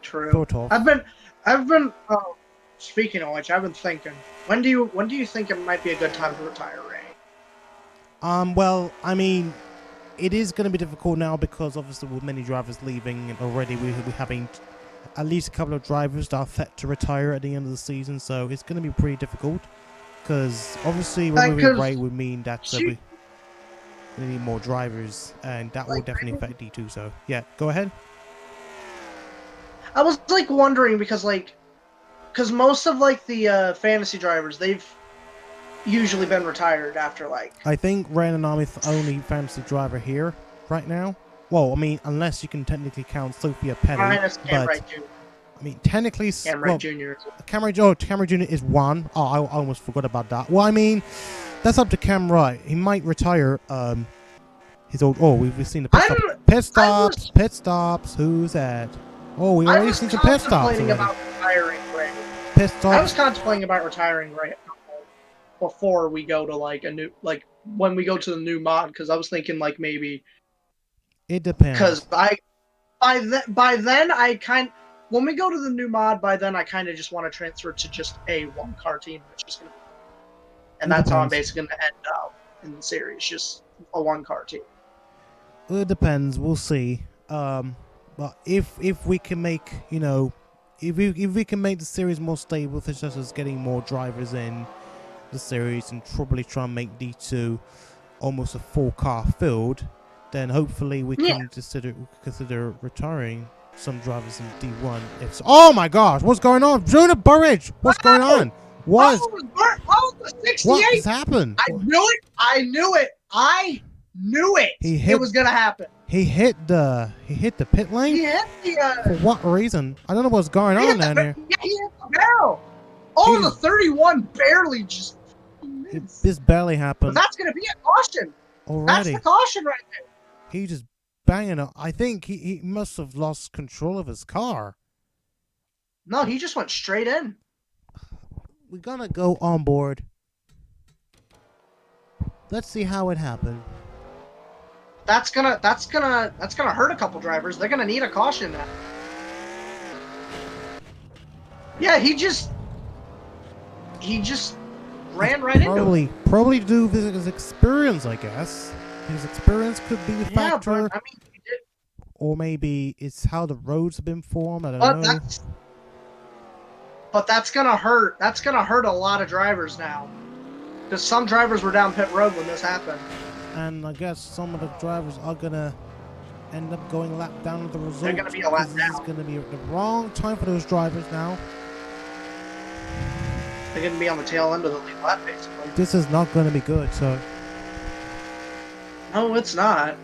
True. Sort of. I've been. Speaking of which, I've been thinking. When do you think it might be a good time to retire Ray? Well, I mean, it is going to be difficult now because obviously with many drivers leaving, and already we're having at least a couple of drivers that are set to retire at the end of the season. So it's going to be pretty difficult because obviously removing Ray would mean that we need more drivers, and that will definitely affect D2. So yeah, go ahead. I was like wondering because most of like the fantasy drivers, they've usually been retired after like. I think Rain and Army is the only fantasy driver here right now. Well, I mean, unless you can technically count Sophia Petty. Minus Camry Jr. I mean, technically, Camry Jr. Camry Jr. is one. Oh, I almost forgot about that. Well, I mean, that's up to Cam Wright. He might retire. His old. Oh, we've seen the pit stops. Who's that? Oh, we already seen some pit stops. About retiring Ray. Pit stops. I was contemplating about retiring Ray before we go to like a new when we go to the new mod, because I was thinking like maybe. It depends. Because by then when we go to the new mod, by then I kind of just want to transfer to just a one-car team, which is gonna be, and that's how I'm basically gonna end up in the series, just a one-car team. It depends. We'll see. But if we can make, you know, if we can make the series more stable, such as getting more drivers in the series and probably try and make D2 almost a full car field, then hopefully we can consider retiring some drivers in D1. Oh my gosh, what's going on? Jonah Burridge, what's going on? What the 68? What has happened? I knew it. It was gonna happen. He hit the pit lane. He hit the. For what reason? I don't know what's going on down here. Yeah, he hit the barrel. Oh, the 31 barely just. This barely happened. But that's gonna be a caution. Already. That's the caution right there. He just banging it. I think he must have lost control of his car. No, he just went straight in. We're gonna go on board. Let's see how it happened. That's gonna hurt a couple drivers. They're gonna need a caution now. Yeah, he just ran right into it. Probably due to his experience, I guess. His experience could be the factor. But, I mean, he did. Or maybe it's how the roads have been formed. I don't know. But that's gonna hurt. That's gonna hurt a lot of drivers now. Because some drivers were down pit road when this happened. And I guess some of the drivers are gonna end up going a lap down with the result. They're gonna be a lap down. This is gonna be the wrong time for those drivers now. They're gonna be on the tail end of the lead lap, basically. This is not gonna be good. So. No, it's not.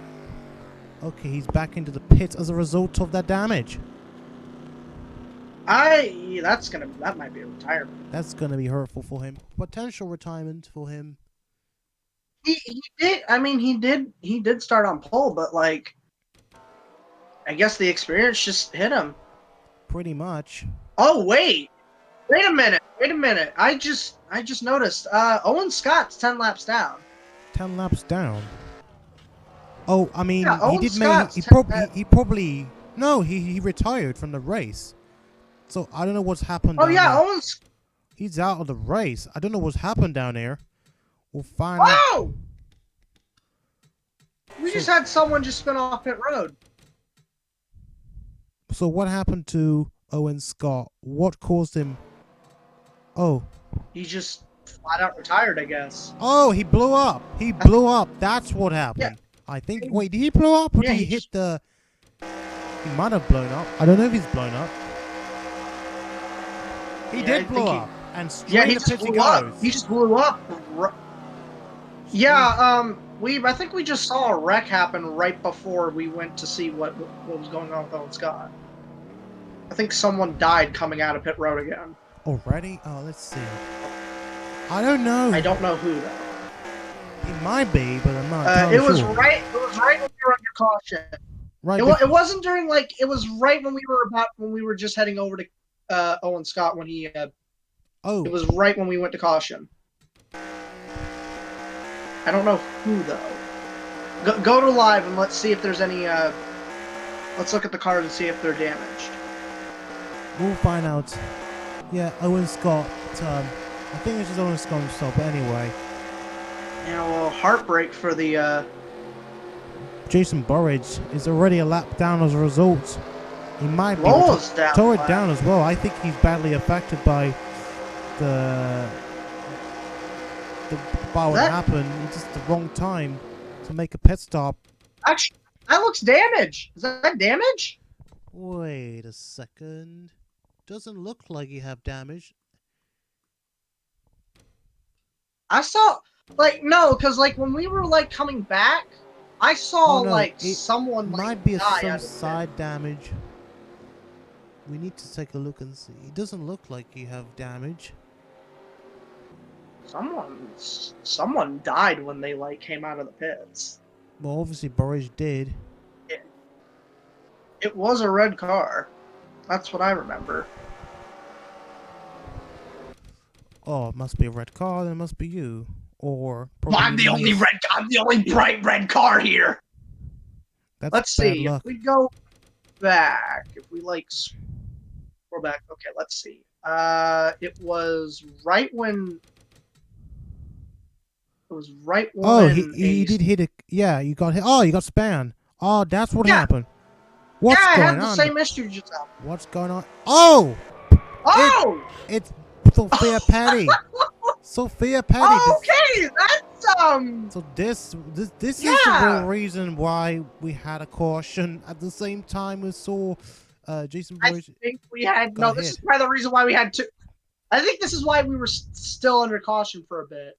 Okay, he's back into the pit as a result of that damage. That might be a retirement. That's gonna be hurtful for him. Potential retirement for him. He did. I mean, he did start on pole, but like, I guess the experience just hit him. Pretty much. Oh wait a minute, I just noticed. Owen Scott's 10 laps down. 10 laps down. Oh, I mean, Yeah, he Owen did make. Scott's He probably. No, he retired from the race. So I don't know what's happened. Oh down yeah, there. Owen's. He's out of the race. I don't know what's happened down there. We'll find out. Oh! We just had someone just spin off pit road. So what happened to Owen Scott? What caused him? Oh. He just flat out retired, I guess. Oh, he blew up. He blew up. That's what happened. I think. Wait, did he blow up or did he hit the? He might have blown up. I don't know if he's blown up. He did blow up. And straight he to just pit he blew up. goes. He just blew up. Yeah, I think we just saw a wreck happen right before we went to see what was going on with Owen Scott. I think someone died coming out of pit road again. Already? Oh, let's see. I don't know. I don't know who though. It might be, but I'm not. It was right when we were under caution. Right. It wasn't during like. It was right when we were just heading over to Owen Scott when he. Oh. It was right when we went to caution. I don't know who though. Go to live and let's see if there's any. Let's look at the cars and see if they're damaged. We'll find out. Yeah, Owen Scott. I think it's just Owen Scott himself. But anyway. Yeah, well, heartbreak for the. Jason Burridge is already a lap down as a result. He might be tore it down as well. I think he's badly affected by what happened. It's just the wrong time to make a pit stop. Actually, that looks damage. Is that damage? Wait a second. Doesn't look like you have damage. I saw, like, no, because like when we were like coming back, I saw like someone like might be some die side damage. We need to take a look and see. It doesn't look like you have damage. Someone died when they like came out of the pits. Well, obviously Burridge did. It was a red car. That's what I remember. Oh, it must be a red car. Then it must be you, or probably I'm the only red. I'm the only bright red car here. Let's see. Luck. If we go back, if we like scroll back. Okay, let's see. It was right when. It was right when. Oh, he did hit it. Yeah, you got hit. Oh, you got spanned. Oh, that's what happened. What's going on? I had the same issue just now. What's going on? Oh! Oh! It's Sophia Petty. Sophia Petty. Okay, that's So this is the real reason why we had a caution. At the same time, we saw Jason Burridge. I think we had no. This is probably the reason why we had two. I think this is why we were still under caution for a bit.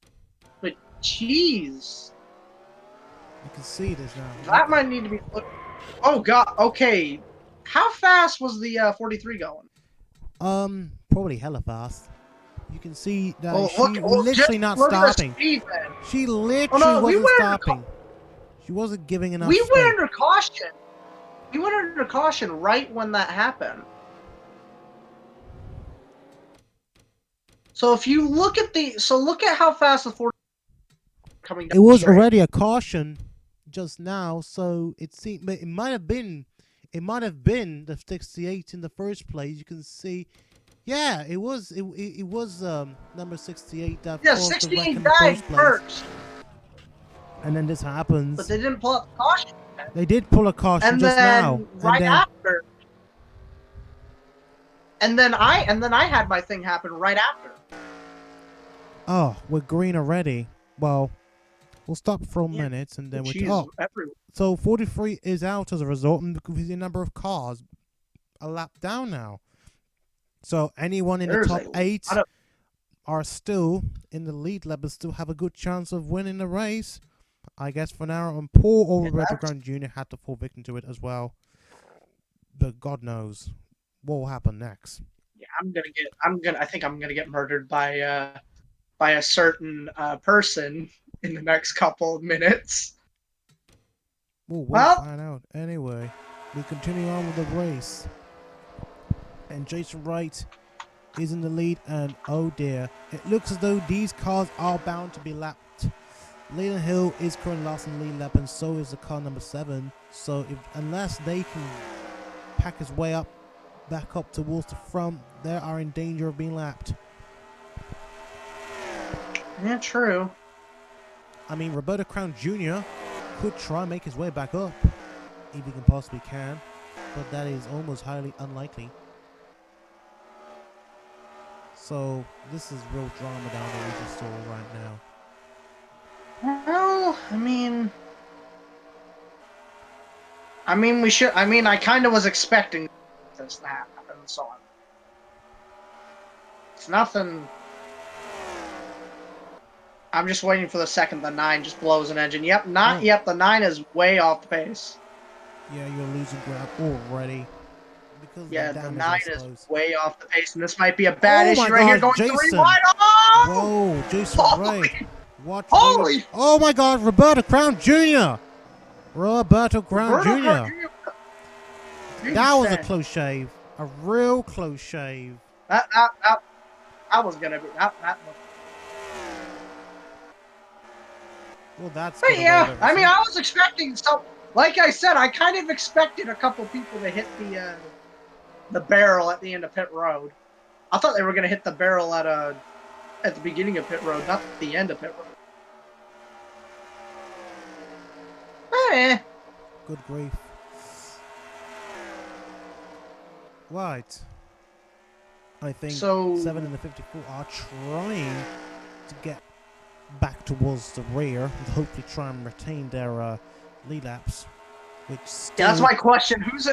But jeez, you can see this now. That might need to be. Oh god. Okay, how fast was the 43 going? Probably hella fast. You can see that she was literally not stopping. She literally wasn't stopping. She wasn't giving enough. We went under caution. We went under caution right when that happened. So if you look at look at how fast the 40 coming down. It was already a caution just now, so it seemed it might have been the 68 in the first place. You can see. Yeah, it was number 68 that caused 68 the wreck in the died first place. And then this happens. But they didn't pull up the caution. They did pull a caution just now. After. And then I had my thing happen right after. Oh, we're green already. Well, we'll stop for a minute and then so 43 is out as a result, and the number of cars a lap down now. So anyone in the top 8 are still in the lead lap, but still have a good chance of winning the race. I guess for now, and poor Roberto Grant Jr. had to fall victim to it as well. But God knows what will happen next. Yeah, I think I'm gonna get murdered by a certain person in the next couple of minutes. We'll Well- find out. Anyway, we continue on with the race. And Jason Wright is in the lead, and oh dear, it looks as though these cars are bound to be lapped. Leland Hill is currently last in the lead lap, and so is the car number 7. So unless they can pack his way up, back up towards the front, they are in danger of being lapped. Yeah, true. I mean, Roberto Crown Jr. could try and make his way back up, if he can possibly can, but that is almost highly unlikely. So this is real drama down the region store right now. Well, we should. I kind of was expecting this to happen, so it's nothing. I'm just waiting for the second the 9 just blows an engine. Yep, Yep, the 9 is way off the pace. Yeah, you're losing ground already. Because Yeah, the the damage, 9 I is suppose. way off the pace, and this might be a bad Oh my issue right here. God, Going 3 Jason. wide. Oh! Whoa, Jason Holy- Wright. Watch Holy- Oh my God, Roberto Crown Jr. Roberto Crown Jr. That was a close shave. A real close shave. That was gonna be that. Well, that's. But good yeah, way of I everything. was expecting like I said, I kind of expected a couple people to hit the barrel at the end of pit road. I thought they were gonna hit the barrel at the beginning of pit road, not the end of pit road. Good grief. Right. I think So- 7 and the 54 are trying to get back towards the rear and hopefully try and retain their lead laps. Which still, Yeah, that's my question. Who's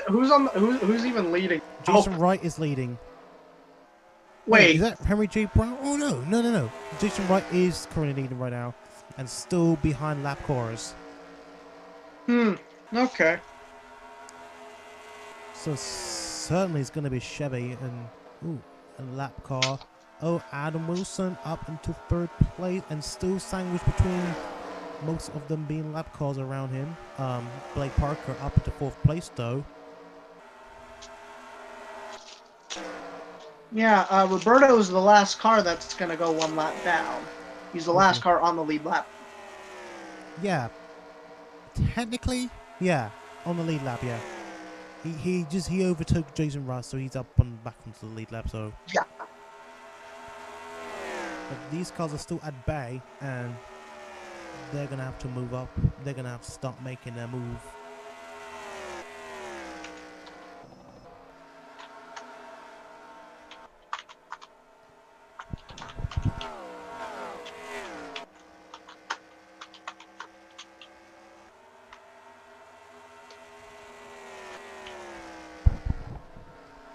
even leading? Jason Wright is leading. Wait, is that Henry J. Brown? Oh no. Jason Wright is currently leading right now and still behind lap cars. okay. So certainly it's going to be Chevy and a lap car. Oh, Adam Wilson up into 3rd place and still sandwiched between most of them being lap cars around him. Blake Parker up into 4th place though. Yeah, Roberto is the last car that's gonna go 1 lap down. He's the last car on the lead lap. Yeah, technically, yeah, on the lead lap, yeah. He overtook Jason Ross, so he's up and back onto the lead lap. So Yeah. But these cars are still at bay, and they're gonna have to move up. They're gonna have to start making their move.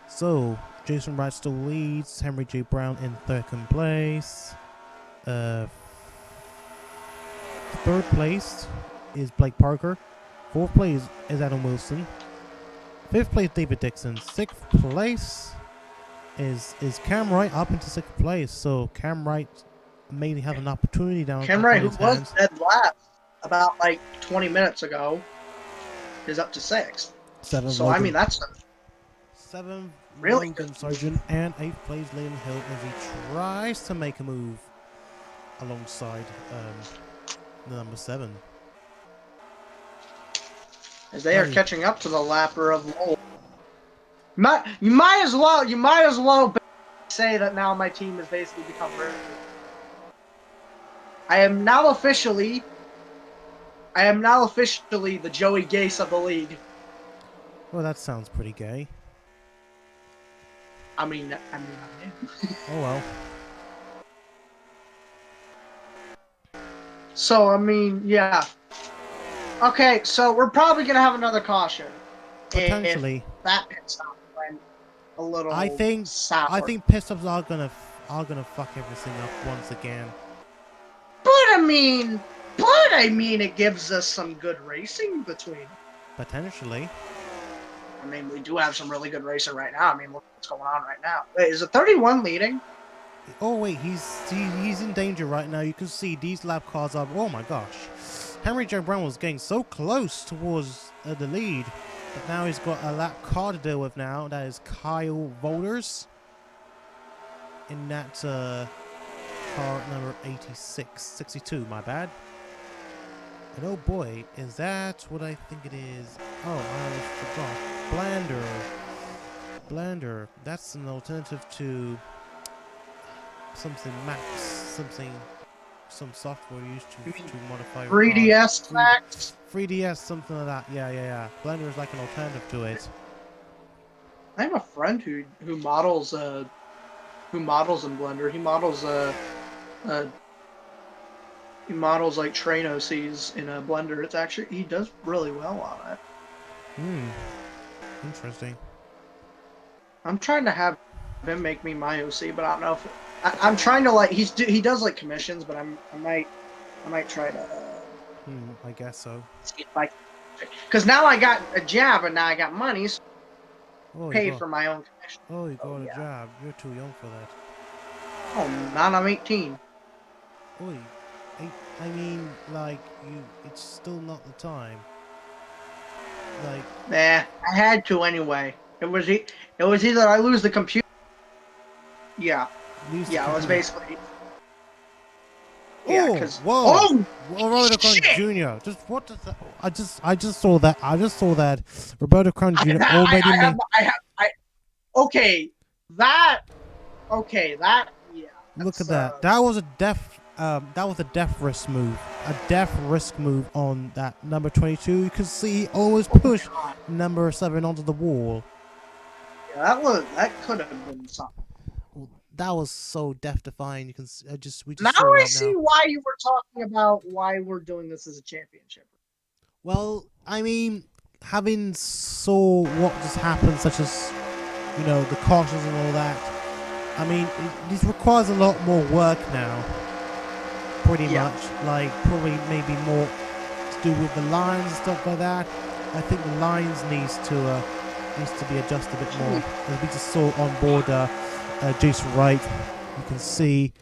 So, Jason Wright still leads, Henry J. Brown in 2nd place. 3rd place is Blake Parker. 4th place is Adam Wilson. 5th place, David Dixon. 6th place is Cam Wright up into 6th place. So, Cam Wright may have an opportunity down Cam Wright, on who his was hands. dead last about like 20 minutes ago, is up to 6th. 7th So, Logan. that's 7th really Logan good. Sargent, and 8th place Liam Hill as he tries to make a move alongside the number 7. As they are catching up to the lapper of Lowell. You might as well say that now my team has basically become very good. I am now officially the Joey Gase of the league. Well, that sounds pretty gay. I mean. Oh well. So, yeah. Okay, so we're probably going to have another caution. Potentially. If that pit stop went a little I think sour. pit stops are gonna fuck everything up once again. But I mean, it gives us some good racing between. Potentially. I mean, we do have some really good racing right now. I mean, look what's going on right now. Wait, is it 31 leading? Oh wait, he's in danger right now. You can see these lap cars are. Oh my gosh, Henry Joe Brown was getting so close towards the lead, but now he's got a lap car to deal with now. That is Kyle Volders in that car number 62. My bad. And oh boy, is that what I think it is? Oh, I forgot. Blender. That's an alternative to something Max, some software used to modify your 3DS cars. Max. 3DS, something like that. Yeah. Blender is like an alternative to it. I have a friend who models in Blender. He models like train OCs in a Blender. It's actually he does really well on it. Interesting. I'm trying to have him make me my OC, but I don't know if I'm trying to like he does like commissions, but I might try to. I guess so. See if I, because now I got a job and now I got money, so Oh, I paid for my own commission. Oh, you got a job. You're too young for that. Oh, not I'm 18. Oi, I mean, like it's still not the time. Like, Nah, I had to anyway. It was either I lose the computer. Yeah, it was basically. Yeah, because Roberto Crown Jr. Just what does that? I just saw that. Roberto Crown Jr. already made. Okay, that. Yeah. Look at that. That was a death risk move. A death risk move on that number 22. You can see he always pushed number 7 onto the wall. Yeah, that could have been something. That was so death-defying. You can we just now saw I right see now. why you were talking about why we're doing this as a championship. Well, I mean, having saw what just happened, such as the cautions and all that. I mean, this requires a lot more work now. Pretty much, like probably maybe more to do with the lines and stuff like that. I think the lines needs to be adjusted a bit more. As we just saw on board Jason Wright, you can see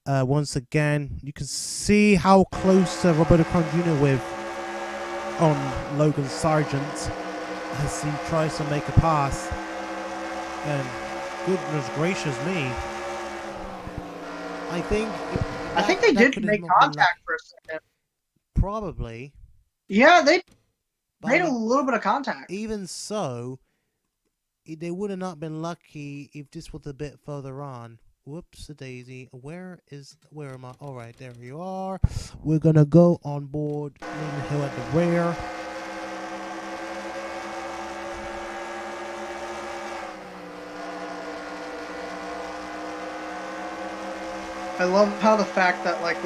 once again, you can see how close Roberto Crown Jr. with on Logan Sargent as he tries to make a pass. And goodness gracious me, I think they did make contact for a second. Probably. Yeah, they made a little bit of contact. Even so, they would have not been lucky if this was a bit further on. Whoops, a daisy. Where am I? All right, there you are. We're gonna go on board Nathan Hill at the rear. I love how the fact that like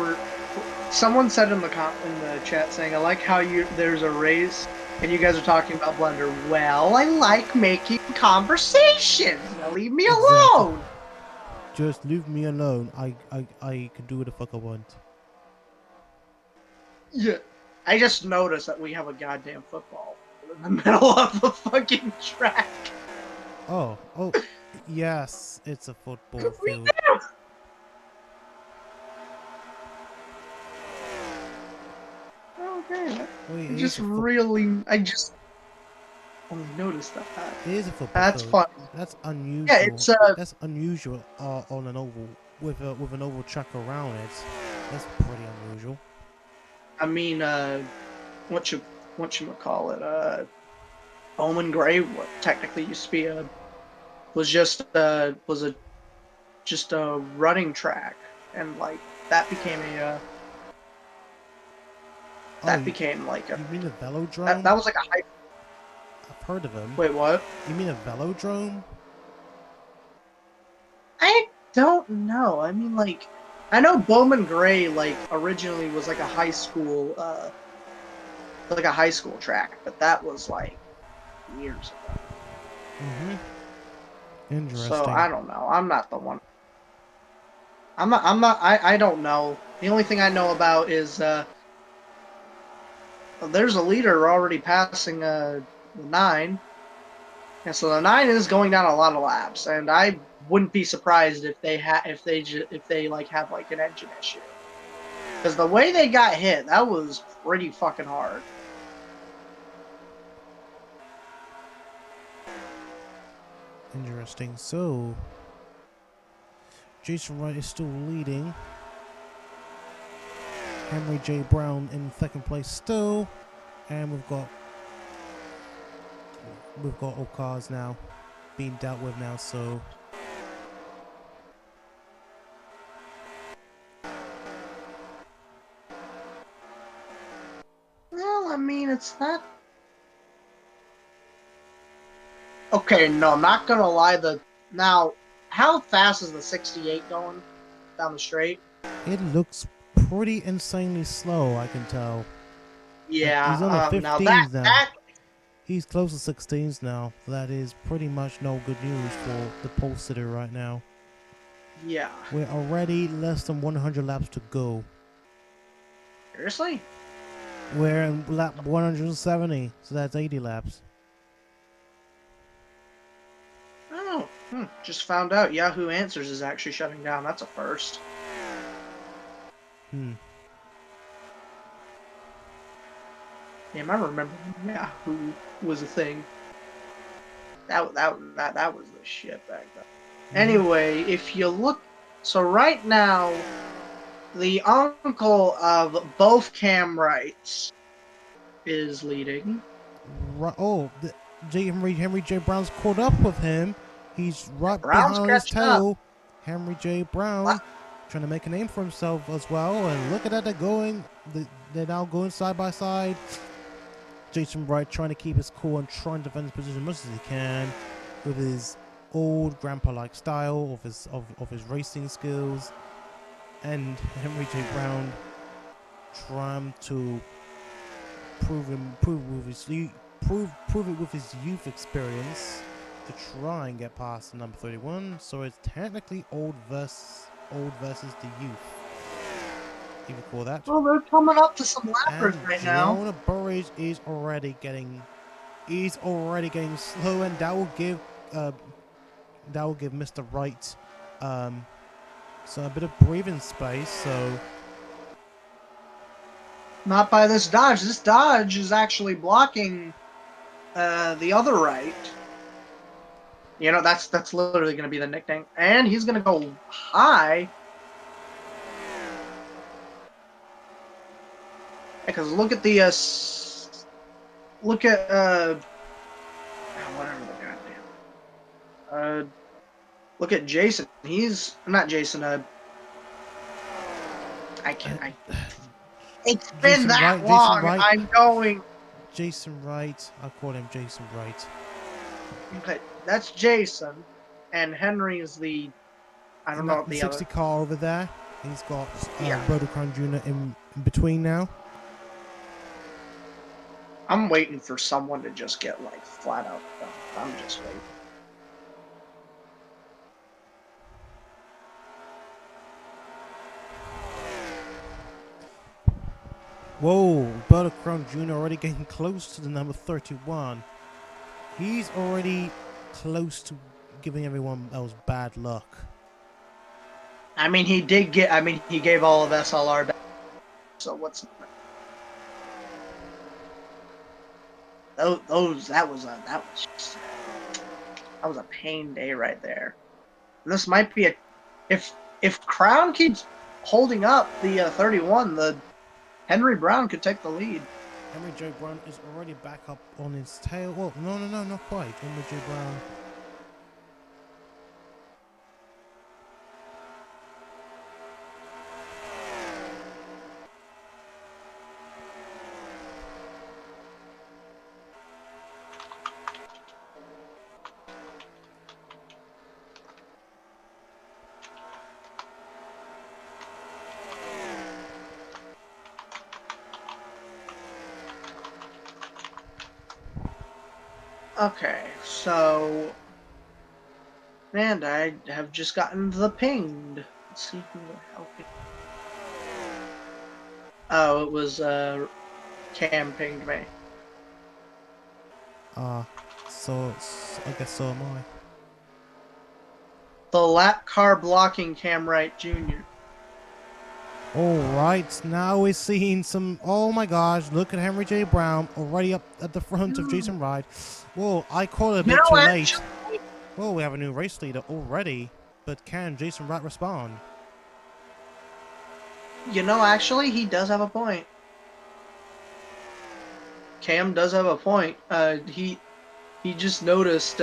someone said in the chat saying I like how there's a race and you guys are talking about Blender. Well, I like making conversations. Now leave me alone. Just leave me alone. I can do what the fuck I want. Yeah, I just noticed that we have a goddamn football in the middle of the fucking track. Oh, yes, it's a football field. Okay. I just only noticed that. It is a football That's field. fun. That's unusual. Yeah, it's that's unusual on an oval with an oval track around it. That's pretty unusual. I mean, what you call it? Bowman Gray, what technically used to be was just a running track, and like that became a. Became like a. You mean a velodrome? That was like a high. I've heard of them. Wait, what? You mean a velodrome? I don't know. I mean, like, I know Bowman Gray like originally was like a high school track, but that was like years ago. Interesting. So I don't know. I'm not the one. I don't know. The only thing I know about is there's a leader already passing the 9, and so the 9 is going down a lot of laps, and I wouldn't be surprised if they like have like an engine issue. Because the way they got hit, that was pretty fucking hard. Interesting. So, Jason Wright is still leading. Henry J. Brown in second place still, and we've got all cars now being dealt with now. So, Well, I mean, it's not. Okay, no, I'm not gonna lie. Now, how fast is the 68 going down the straight? it looks pretty insanely slow. I can tell. Yeah. He's on the Now 15s now. that He's close to 16s now. That is pretty much no good news for the pole sitter right now. yeah. We're already less than 100 laps to go. Seriously? We're in lap 170, so that's 80 laps. Oh, just found out Yahoo Answers is actually shutting down. That's a first. Damn, I remember Yahoo was a thing. That was the shit back then. Anyway, if you look, so right now, the uncle of both Cam Wrights is leading. Right, Henry J. Brown's caught up with him. He's right Brown's behind his catching up. tail. Henry J. Brown trying to make a name for himself as well. And look at that, they're now going side by side. Jason Wright trying to keep his cool and trying to defend his position as much as he can with his old grandpa-like style of his racing skills, and Henry J. Brown trying to prove it with his youth experience to try and get past the number 31. So it's technically old versus the youth. You can call that. Well, they're coming up to some lappers And right now. Jonah Burridge is already getting slow, and that will give Mr. Wright so a bit of breathing space. So Not by this Dodge. This Dodge is actually blocking the other right. You know, that's literally going to be the nickname. And he's going to go high. Because look at the whatever the goddamn. Look at Jason. He's not Jason. It's been Jason that Wright, long. Jason Wright. I'm going. Jason Wright, I'll call him Jason Wright. Okay, that's Jason, and Henry is the. I don't know what the 60 other. car over there. He's got Yeah. Brodercron Jr. in between now. I'm waiting for someone to just get like flat out done. I'm just waiting. Whoa, Brodercron Jr. already getting close to the number 31. He's already close to giving everyone else bad luck. I mean, he gave all of SLR back. So what's that was a pain day right there. And this might be if Crown keeps holding up the 31, the Henry Brown could take the lead. Henry J. Brown is already back up on his tail. Well, no, not quite. Henry J. Brown. Okay, so and I have just gotten the pinged. Let's see who the hell pinged. Oh, it was Cam pinged me. So I guess so am I. the lap car blocking Cam Wright Jr. Alright, now we're seeing some... Oh my gosh, look at Henry J. Brown already up at the front of Jason Wright. Whoa, I called it a bit too late. Whoa, we have a new race leader already. But can Jason Wright respond? You know, actually, he does have a point. Cam does have a point. He just noticed...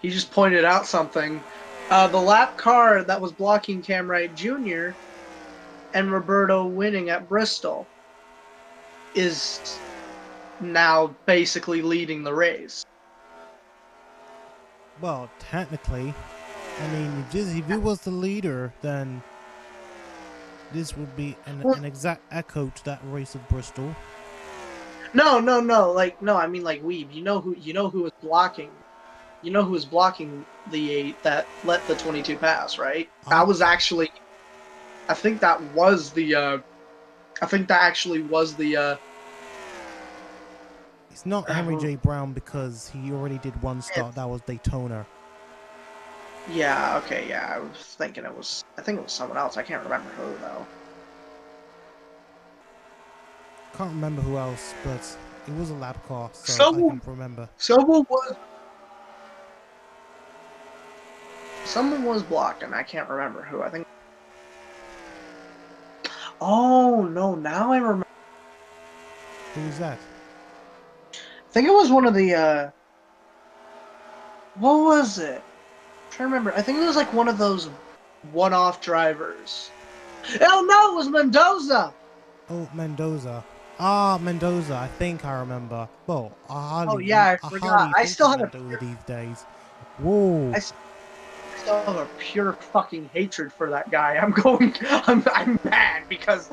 he just pointed out something. The lap car that was blocking Cam Wright Jr. and Roberto winning at Bristol is now basically leading the race. Well, technically, I mean, if he was the leader, then this would be an exact echo to that race at Bristol. No. Like, no, I mean, like, Weeb. You know who was blocking. You know who was blocking that let the 22 pass, right? That was actually, I think that was the, It's not Henry J. Brown because he already did one start. That was Daytona. Yeah, okay, yeah. I was thinking I think it was someone else. I can't remember who, though. Can't remember who else, but it was a lap car, so I can remember. Someone was blocking. I can't remember who. I think. Oh no! Now I remember. Who was that? I think it was one of the. What was it? I'm trying to remember. I think it was like one of those one-off drivers. Oh no! It was Mendoza. Oh, Mendoza. Ah, Mendoza. I think I remember. Well, I forgot. I still have Mendoza these days. Whoa. I still have a pure fucking hatred for that guy. I'm mad because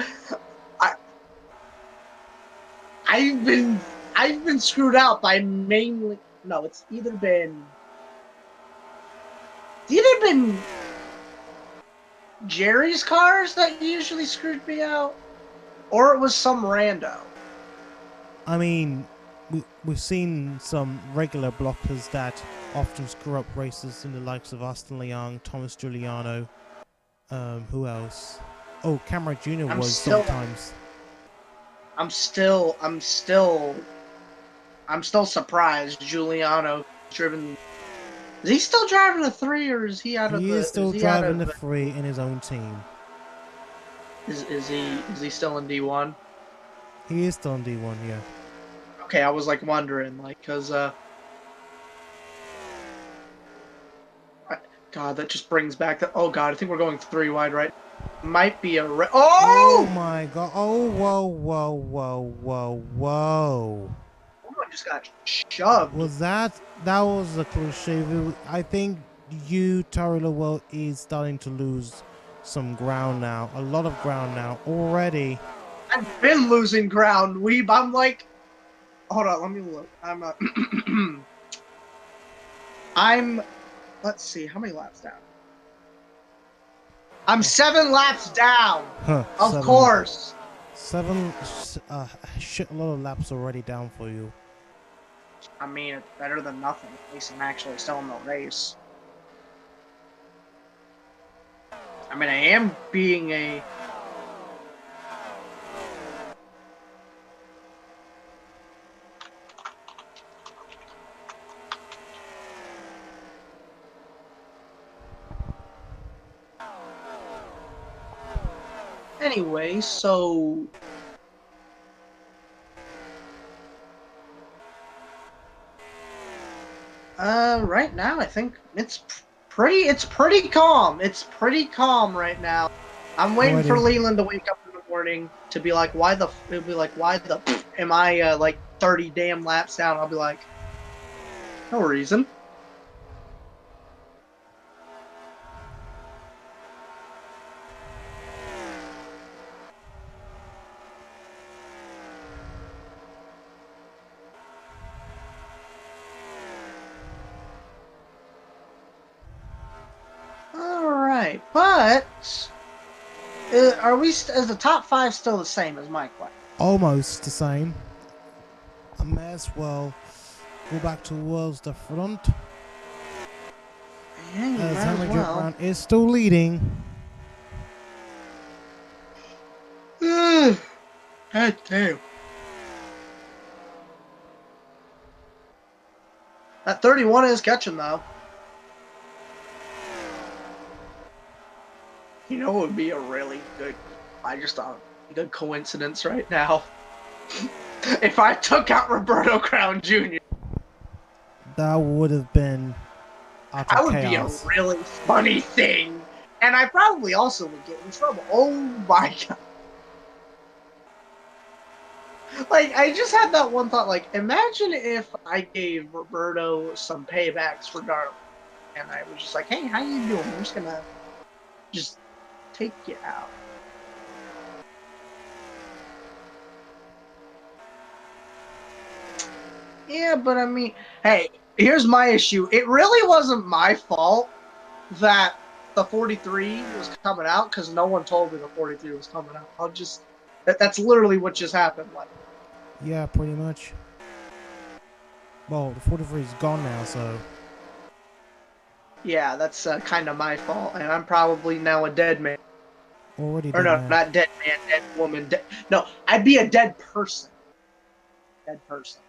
I've been screwed out by mainly it's either been Jerry's cars that usually screwed me out, or it was some rando. I mean, we've seen some regular blockers that often screw up races in the likes of Austin Leong, Thomas Giuliano. Who else? Oh, Camera Jr. Sometimes. I'm still surprised Giuliano driven. Is he still driving the 3, or is he out of the? He is still driving the 3 in his own team. Is he still in D1? He is still in D1, yeah. Okay, I was like wondering, like, cause God, that just brings back the. Oh God, I think we're going 3 wide, right? Might be a. Oh my God! Oh whoa! Someone just got shoved. Was that was a cliche? I think Tyree Lowell is starting to lose some ground now. A lot of ground now already. I've been losing ground, Weeb. I'm like, hold on, let me look. Let's see, how many laps down? I'm 7 laps down. Of course. 7, shit, a lot of laps already down for you. I mean, it's better than nothing. At least I'm actually still in the race. I mean, I am being a. Anyway, so right now I think it's pretty calm. It's pretty calm right now. I'm waiting for Leland to wake up in the morning to be like, why the am I like 30 damn laps down? I'll be like, no reason. But are we? Is the top 5 still the same? Is my question. Almost the same. I may as well go back towards the front. Yeah, you As might Henry as J. well. Brown is still leading. God damn. That 31 is catching though. You know, it would be a really good. I just thought a good coincidence right now. If I took out Roberto Crown Jr., That would have been utter that would be a chaos. really funny thing. And I probably also would get in trouble. Oh my god. Like, I just had that one thought, like, imagine if I gave Roberto some paybacks for Darwin. And I was just like, hey, how you doing? I'm just gonna just take you out. Yeah, but I mean, hey, here's my issue. It really wasn't my fault that the 43 was coming out because no one told me the 43 was coming out. That's literally what just happened. Like, Yeah, pretty much. Well, the 43 is gone now, so. yeah, that's kind of my fault, and I'm probably now a dead man. Already Or dead no, man. not dead man, dead woman. No, I'd be a dead person. Dead person.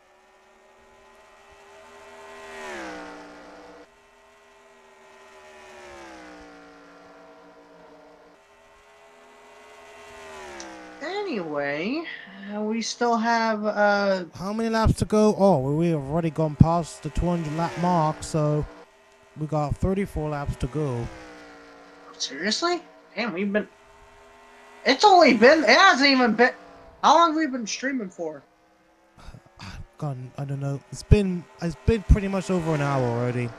Anyway, we still have How many laps to go? Oh, we've already gone past the 200 lap mark, so we got 34 laps to go. seriously? Damn, it hasn't even been. How long have we been streaming for? God, I don't know. It's been pretty much over an hour already.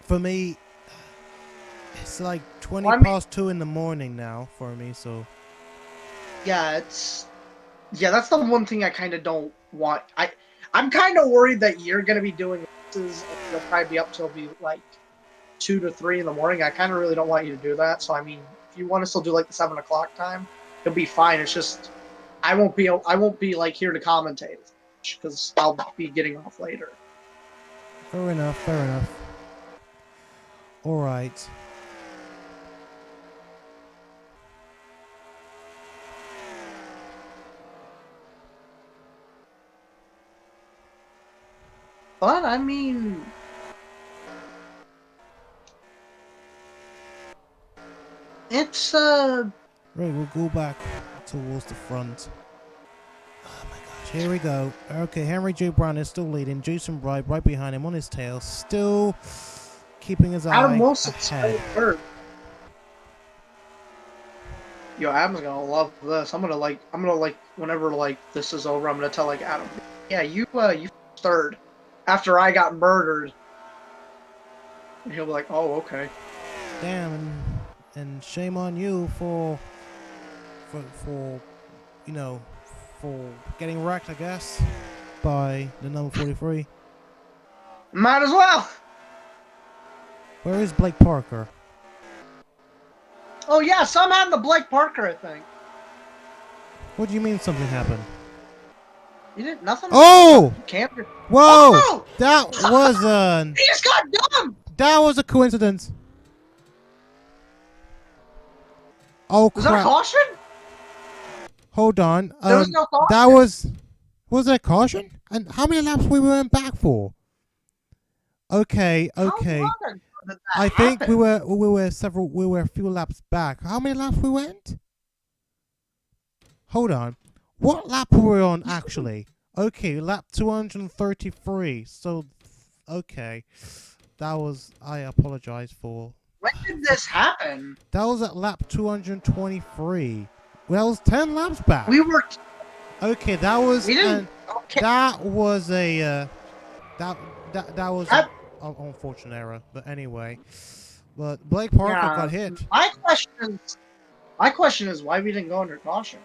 For me, it's like 20 Well, I mean- past 2 in the morning now for me, so. Yeah, that's the one thing I kind of don't want. I'm kind of worried that you're gonna be doing races and you'll probably be up till be like 2 to 3 in the morning. I kind of really don't want you to do that. So I mean, if you want to still do like the 7 o'clock time, it'll be fine. It's just I won't be like here to commentate because I'll be getting off later. Fair enough, fair enough. Alright. But I mean, it's Right, we'll go back towards the front. Oh my gosh, here we go. Okay, Henry J. Brown is still leading. Jason Wright right behind him on his tail, still keeping his Adam eye Wilson's ahead. third. Yo, Adam's gonna love this. I'm gonna like whenever like this is over, I'm gonna tell like Adam, yeah, you third after I got murdered. And he'll be like, oh, okay. Damn, and shame on you for you know, for getting wrecked, I guess, by the number 43. Might as well. Where is Blake Parker? Oh yeah, some happened to Blake Parker, I think. What do you mean something happened? You didn't nothing? Oh! Camper. Whoa! Oh! That was a He just got done! that was a coincidence. Oh Was that a crap! caution? Hold on. There was no caution. That was that a caution? And how many laps we went back for? Okay. How long did that I think happen? we were a few laps back. How many laps we went? Hold on. What lap were we on actually? Okay, lap 233. So, okay. That was, I apologize for. When did this happen? That was at lap 223. Well, that was 10 laps back. We were. Okay, that was. We didn't. Okay. That was a. That was That- an unfortunate error. But anyway. But Blake Parker Yeah. got hit. My question is why we didn't go under caution.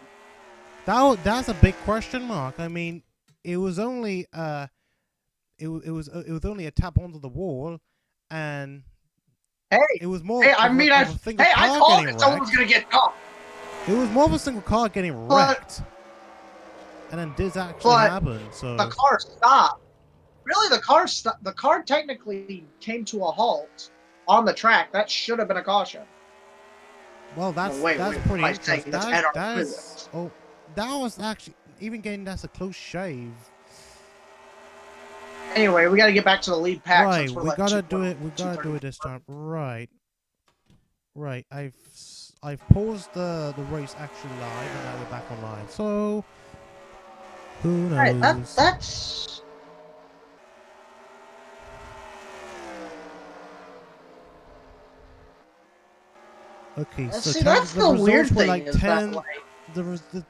That's a big question mark. I mean, it was only it was only a tap onto the wall, and Hey, it was more. I called getting it. Someone was wrecked. gonna get caught. It was more of a single car getting But- wrecked, and then this actually but happened. So The car stopped. really, the car technically came to a halt on the track. That should have been a caution. Well, No, wait, that's what pretty am I saying? interesting. That's NR2003. Oh, that was actually even getting that's a close shave. Anyway, we got to get back to the lead pack. Right, Since we're we letting gotta two- do it. We gotta do it 230. this time. Right, right. I've paused the race actually live, and now we're back online. So who knows? Right, that's. Okay, so See, that's the weird results were thing like is 10. that, like,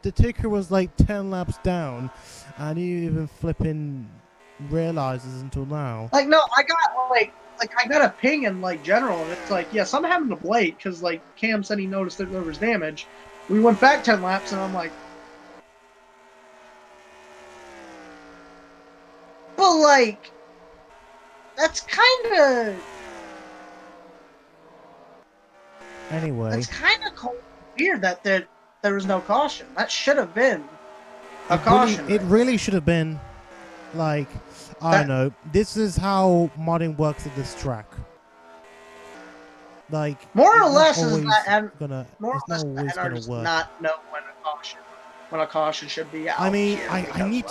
The ticker was like 10 laps down, and you even flipping realizes until now. like no, I got a ping in like general, and it's like, yeah, something happened to Blake because like Cam said he noticed that there was damage. We went back 10 laps, and I'm like, but like, that's kind of Anyway, weird that there was no caution. That should have been a caution. It really should have been like, I don't know. This is how modding works at this track. Like, more or it's not less is always that, and gonna, more or it's not less always the NR gonna does work. not know when a caution should be out. I mean, here I because,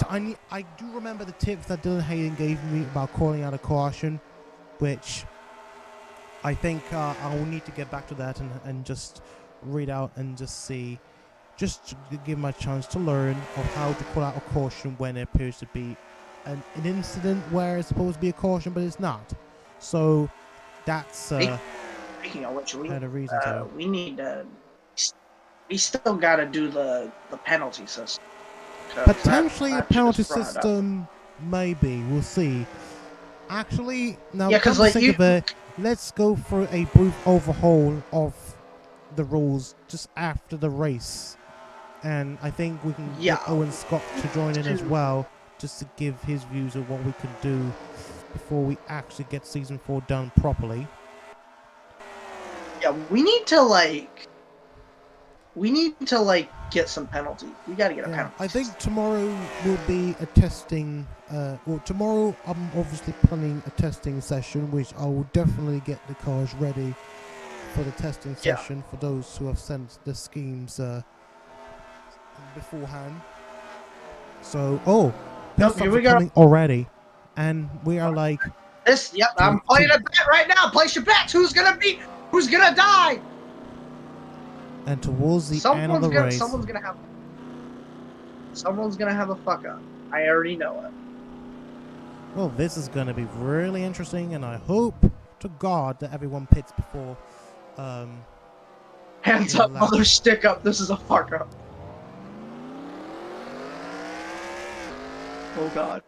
do remember the tips that Dylan Hayden gave me about calling out a caution, which I think I will need to get back to that and just read out and just see, just to give my chance to learn of how to call out a caution when it appears to be an incident where it's supposed to be a caution, but it's not. So that's speaking of which, had a reason to. we still got to do the penalty system. Potentially a penalty system, maybe. We'll see. Actually, now Yeah, come to like, think of it, let's go for a brief overhaul of the rules just after the race. And I think we can get Owen Scott to join in as well, just to give his views of what we can do before we actually get season 4 done properly. Yeah, we need to get some penalty. We got to get a penalty. I think tomorrow will be a testing. Well, tomorrow I'm obviously planning a testing session, which I will definitely get the cars ready for the testing session for those who have sent the schemes beforehand. So, Here we go. coming already, and we are like this. Yep, I'm playing a bet right now. Place your bets. Who's gonna die? And towards the end of the race, someone's gonna have a fuck up. I already know it. Well, this is gonna be really interesting, and I hope to God that everyone pits before. Hands up, mother, stick up. This is a fuck up. Oh God.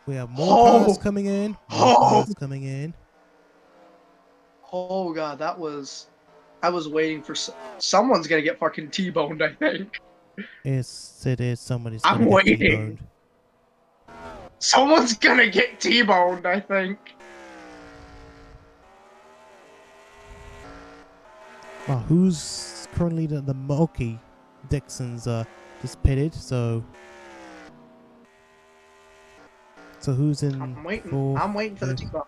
We have more cars coming in. Cars coming in. Oh God, I was waiting for someone's gonna get fucking T-boned. I think. Yes, it is. Somebody's. I'm waiting. Get T-boned. Someone's gonna get T-boned. I think. Well, who's currently the Milky Dixon's just pitted, so who's in? I'm waiting for the T-bone.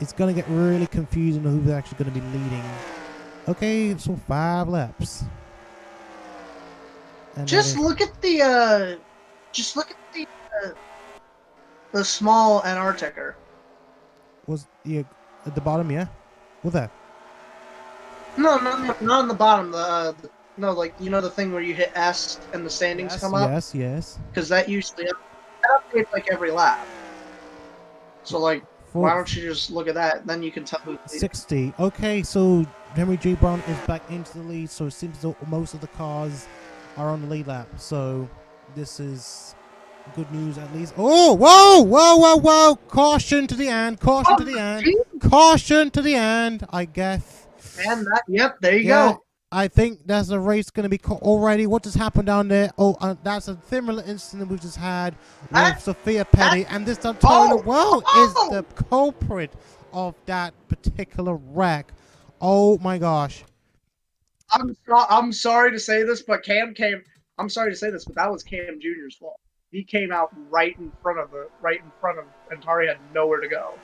It's gonna get really confusing on who's actually gonna be leading. Okay, so 5 laps. And Just look at the small NR ticker. Was at the bottom? Yeah, what's that? No, not on the bottom. No, like, you know the thing where you hit S and the standings come up? Yes. Because that usually updates like every lap. So like, why don't you just look at that? Then you can tell who's leading. 60. Okay, so Henry J. Brown is back into the lead. So it seems that most of the cars are on the lead lap. So this is good news at least. Oh, whoa! Caution to the end. Caution to the end. Caution to the end. I guess. And yep, there you go. I think there's a race going to be already. What just happened down there? Oh, that's a similar incident we just had with Sophia Petty. And this time, Tony is the culprit of that particular wreck. Oh, my gosh. I'm sorry to say this, but I'm sorry to say this, but that was Cam Jr.'s fault. he came out right in front of and Tari had nowhere to go.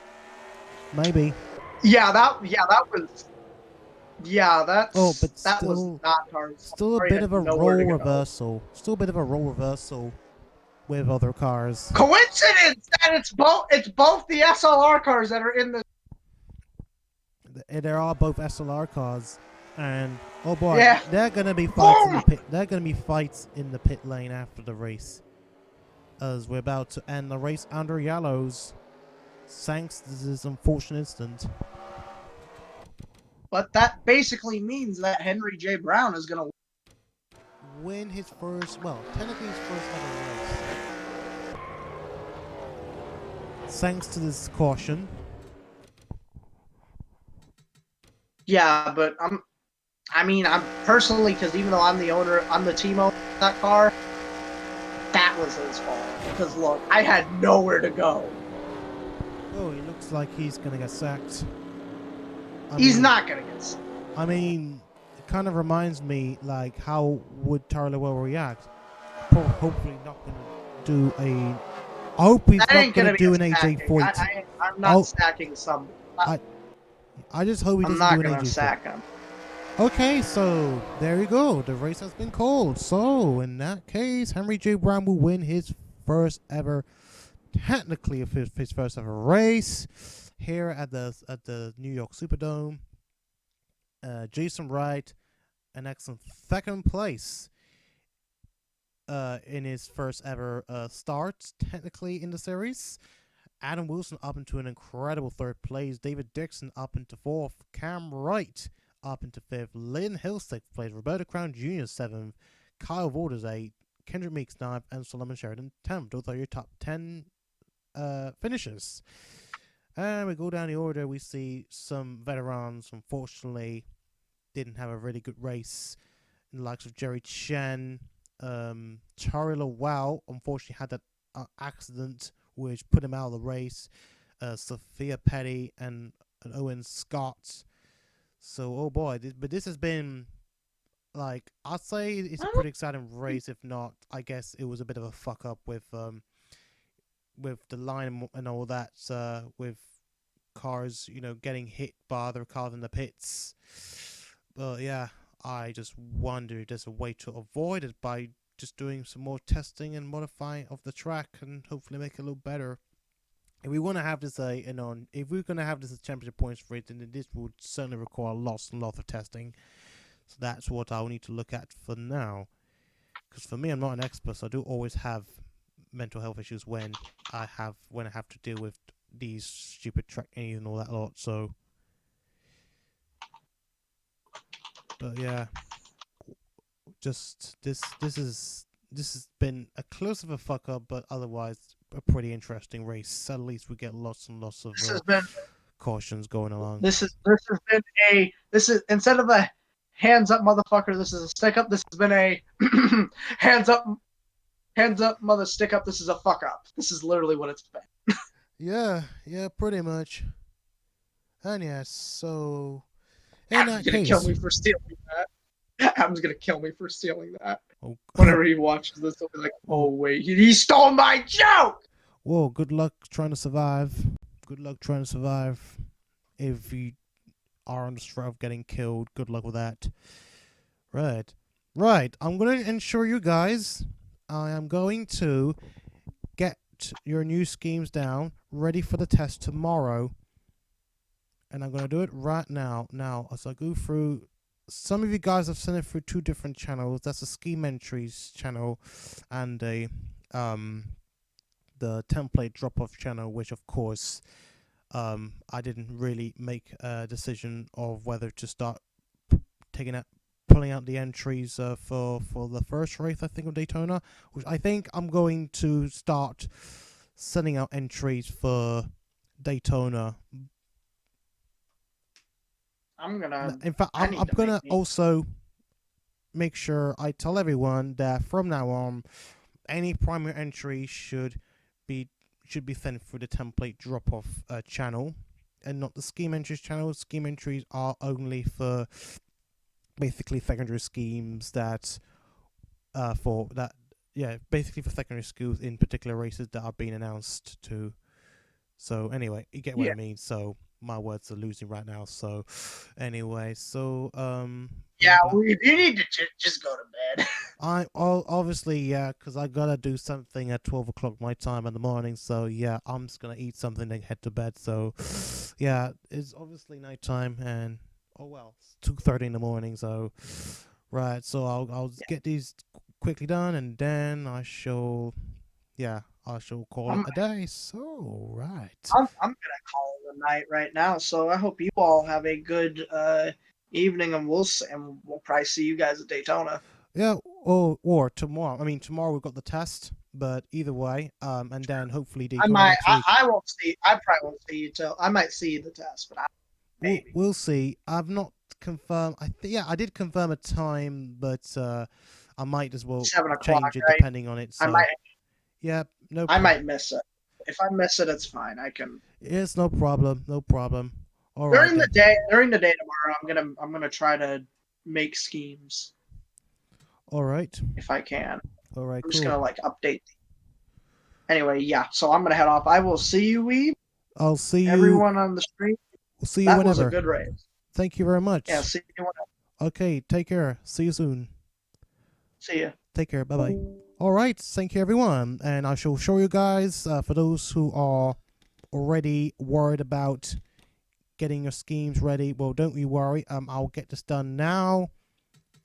Maybe. That But that was still, not Tari's fault. still a Tari bit had of a nowhere role to go. reversal. Still a bit of a role reversal with other cars. Coincidence that it's both the SLR cars that are in the. There are both SLR cars, and oh boy, Yeah. they're gonna be fights in the Boom! pit. They're gonna be fights in the pit lane after the race, as we're about to end the race under yellows, thanks to this unfortunate incident. But that basically means that Henry J. Brown is gonna win his first, well, technically his first ever race. Thanks to this caution. Yeah, but I'm personally, because even though I'm the team owner of that car, that was his fault. Because look, I had nowhere to go. Oh, he looks like he's gonna get sacked. He's not gonna get sacked. I mean, it kind of reminds me, like, how would Tarlowell react? Hopefully not gonna do a. I hope he's not gonna do an AJ Foyt. I'm not sacking somebody. I just hope he doesn't do an AJ Foyt. I'm not gonna sack him. Okay, so there you go. The race has been called. So in that case, Henry J. Brown will win his first ever, technically his first ever race here at the New York Superdome. Jason Wright, an excellent second place in his first ever start, technically in the series. Adam Wilson up into an incredible third place. David Dixon up into fourth. Cam Wright up into fifth. Lynn Hill sixth place. Roberto Crown Jr. seventh. Kyle Waters eighth. Kendrick Meeks ninth. And Solomon Sheridan 10th. Those are your top 10 finishers. And we go down the order. We see some veterans, unfortunately, didn't have a really good race. In the likes of Jerry Chen. Charlie Lowell, unfortunately, had that accident which put him out of the race. Sophia Petty and Owen Scott. So, oh boy, but this has been, like, I'd say it's a pretty exciting race. If not, I guess it was a bit of a fuck up with the line and all that, with cars, getting hit by other cars in the pits. But yeah, I just wonder if there's a way to avoid it by just doing some more testing and modifying of the track and hopefully make it a little better. If we want to have this if we're gonna have this as championship points for it, then this would certainly require lots and lots of testing. So that's what I'll need to look at for now. Because for me, I'm not an expert, so I do always have mental health issues when I have to deal with these stupid track and all that lot. So, but yeah, just this has been a close of a fuck up, but otherwise a pretty interesting race. At least we get lots and lots of cautions going along. This is instead of a hands up motherfucker, this is a stick up. This has been a hands up mother stick up. This is a fuck up. This is literally what it's been. yeah, pretty much. And yeah, so in Adam's that gonna case, kill me for stealing that. Adam's gonna kill me for stealing that. Oh. Whenever he watches this, he'll be like, "Oh wait, he stole my joke." Whoa! Good luck trying to survive. Good luck trying to survive. If you are on the threat of getting killed, good luck with that. Right. I'm going to ensure you guys. I am going to get your new schemes down, ready for the test tomorrow. And I'm going to do it right now. Now, as I go through, some of you guys have sent it through two different channels. That's a scheme entries channel and the template drop-off channel, which of course I didn't really make a decision of whether to start pulling out the entries for the first race, I think, of Daytona, which I think I'm going to start sending out entries for Daytona. In fact, I'm gonna also make sure I tell everyone that from now on, any primary entry should be sent through the template drop-off channel, and not the scheme entries channel. Scheme entries are only for basically secondary schemes that yeah, basically for secondary schools in particular races that are being announced to. So anyway, you get what Yeah. I mean. So my words are losing right now. So anyway, so Yeah, blah, blah. you need to just go to bed. Obviously, yeah, because I gotta do something at 12 o'clock my time in the morning. So yeah, I'm just gonna eat something and head to bed. So yeah, it's obviously nighttime, and oh well, it's 2:30 in the morning. So right, so I'll get these quickly done, and then I shall call it I'm a day. So right. I'm gonna call it a night right now. So I hope you all have a good evening, and we'll probably see you guys at Daytona. Yeah, or tomorrow. I mean, tomorrow we've got the test, but either way, and then hopefully Daytona next week. I won't see. I probably won't see you till. I might see you the test, but maybe. We'll see. I've not confirmed. Yeah, I did confirm a time, but I might as well 7 o'clock, change it right? depending on it. I So might. yeah, no I problem. might miss it. If I miss it, it's fine. I can. It's no problem. No problem. All right then. During the day tomorrow, I'm gonna try to make schemes All right. if I can. All right. I'm just Cool. gonna like update. Anyway, yeah. So I'm gonna head off. I will see you, Weeb. I'll see you. Everyone on the stream. We'll see you That whenever. was a good race. Thank you very much. Yeah. See you whenever. Okay. Take care. See you soon. See ya. Take care. Bye bye. All right. Thank you, everyone. And I shall show you guys, for those who are already worried about getting your schemes ready. Well, don't you worry. I'll get this done now.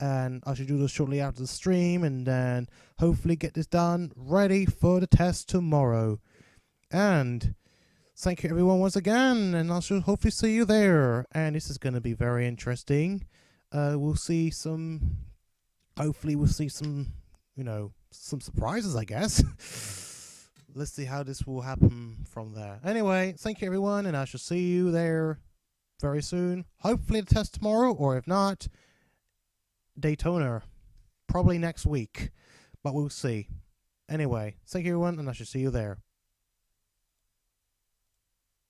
And I should do this shortly after the stream. And then hopefully get this done ready for the test tomorrow. And thank you, everyone, once again. And I shall hopefully see you there. And this is going to be very interesting. We'll see some... Hopefully we'll see some, some surprises, I guess. Let's see how this will happen from there. Anyway, thank you, everyone, and I shall see you there very soon. Hopefully the test tomorrow, or if not, Daytona. Probably next week, but we'll see. Anyway, thank you, everyone, and I shall see you there.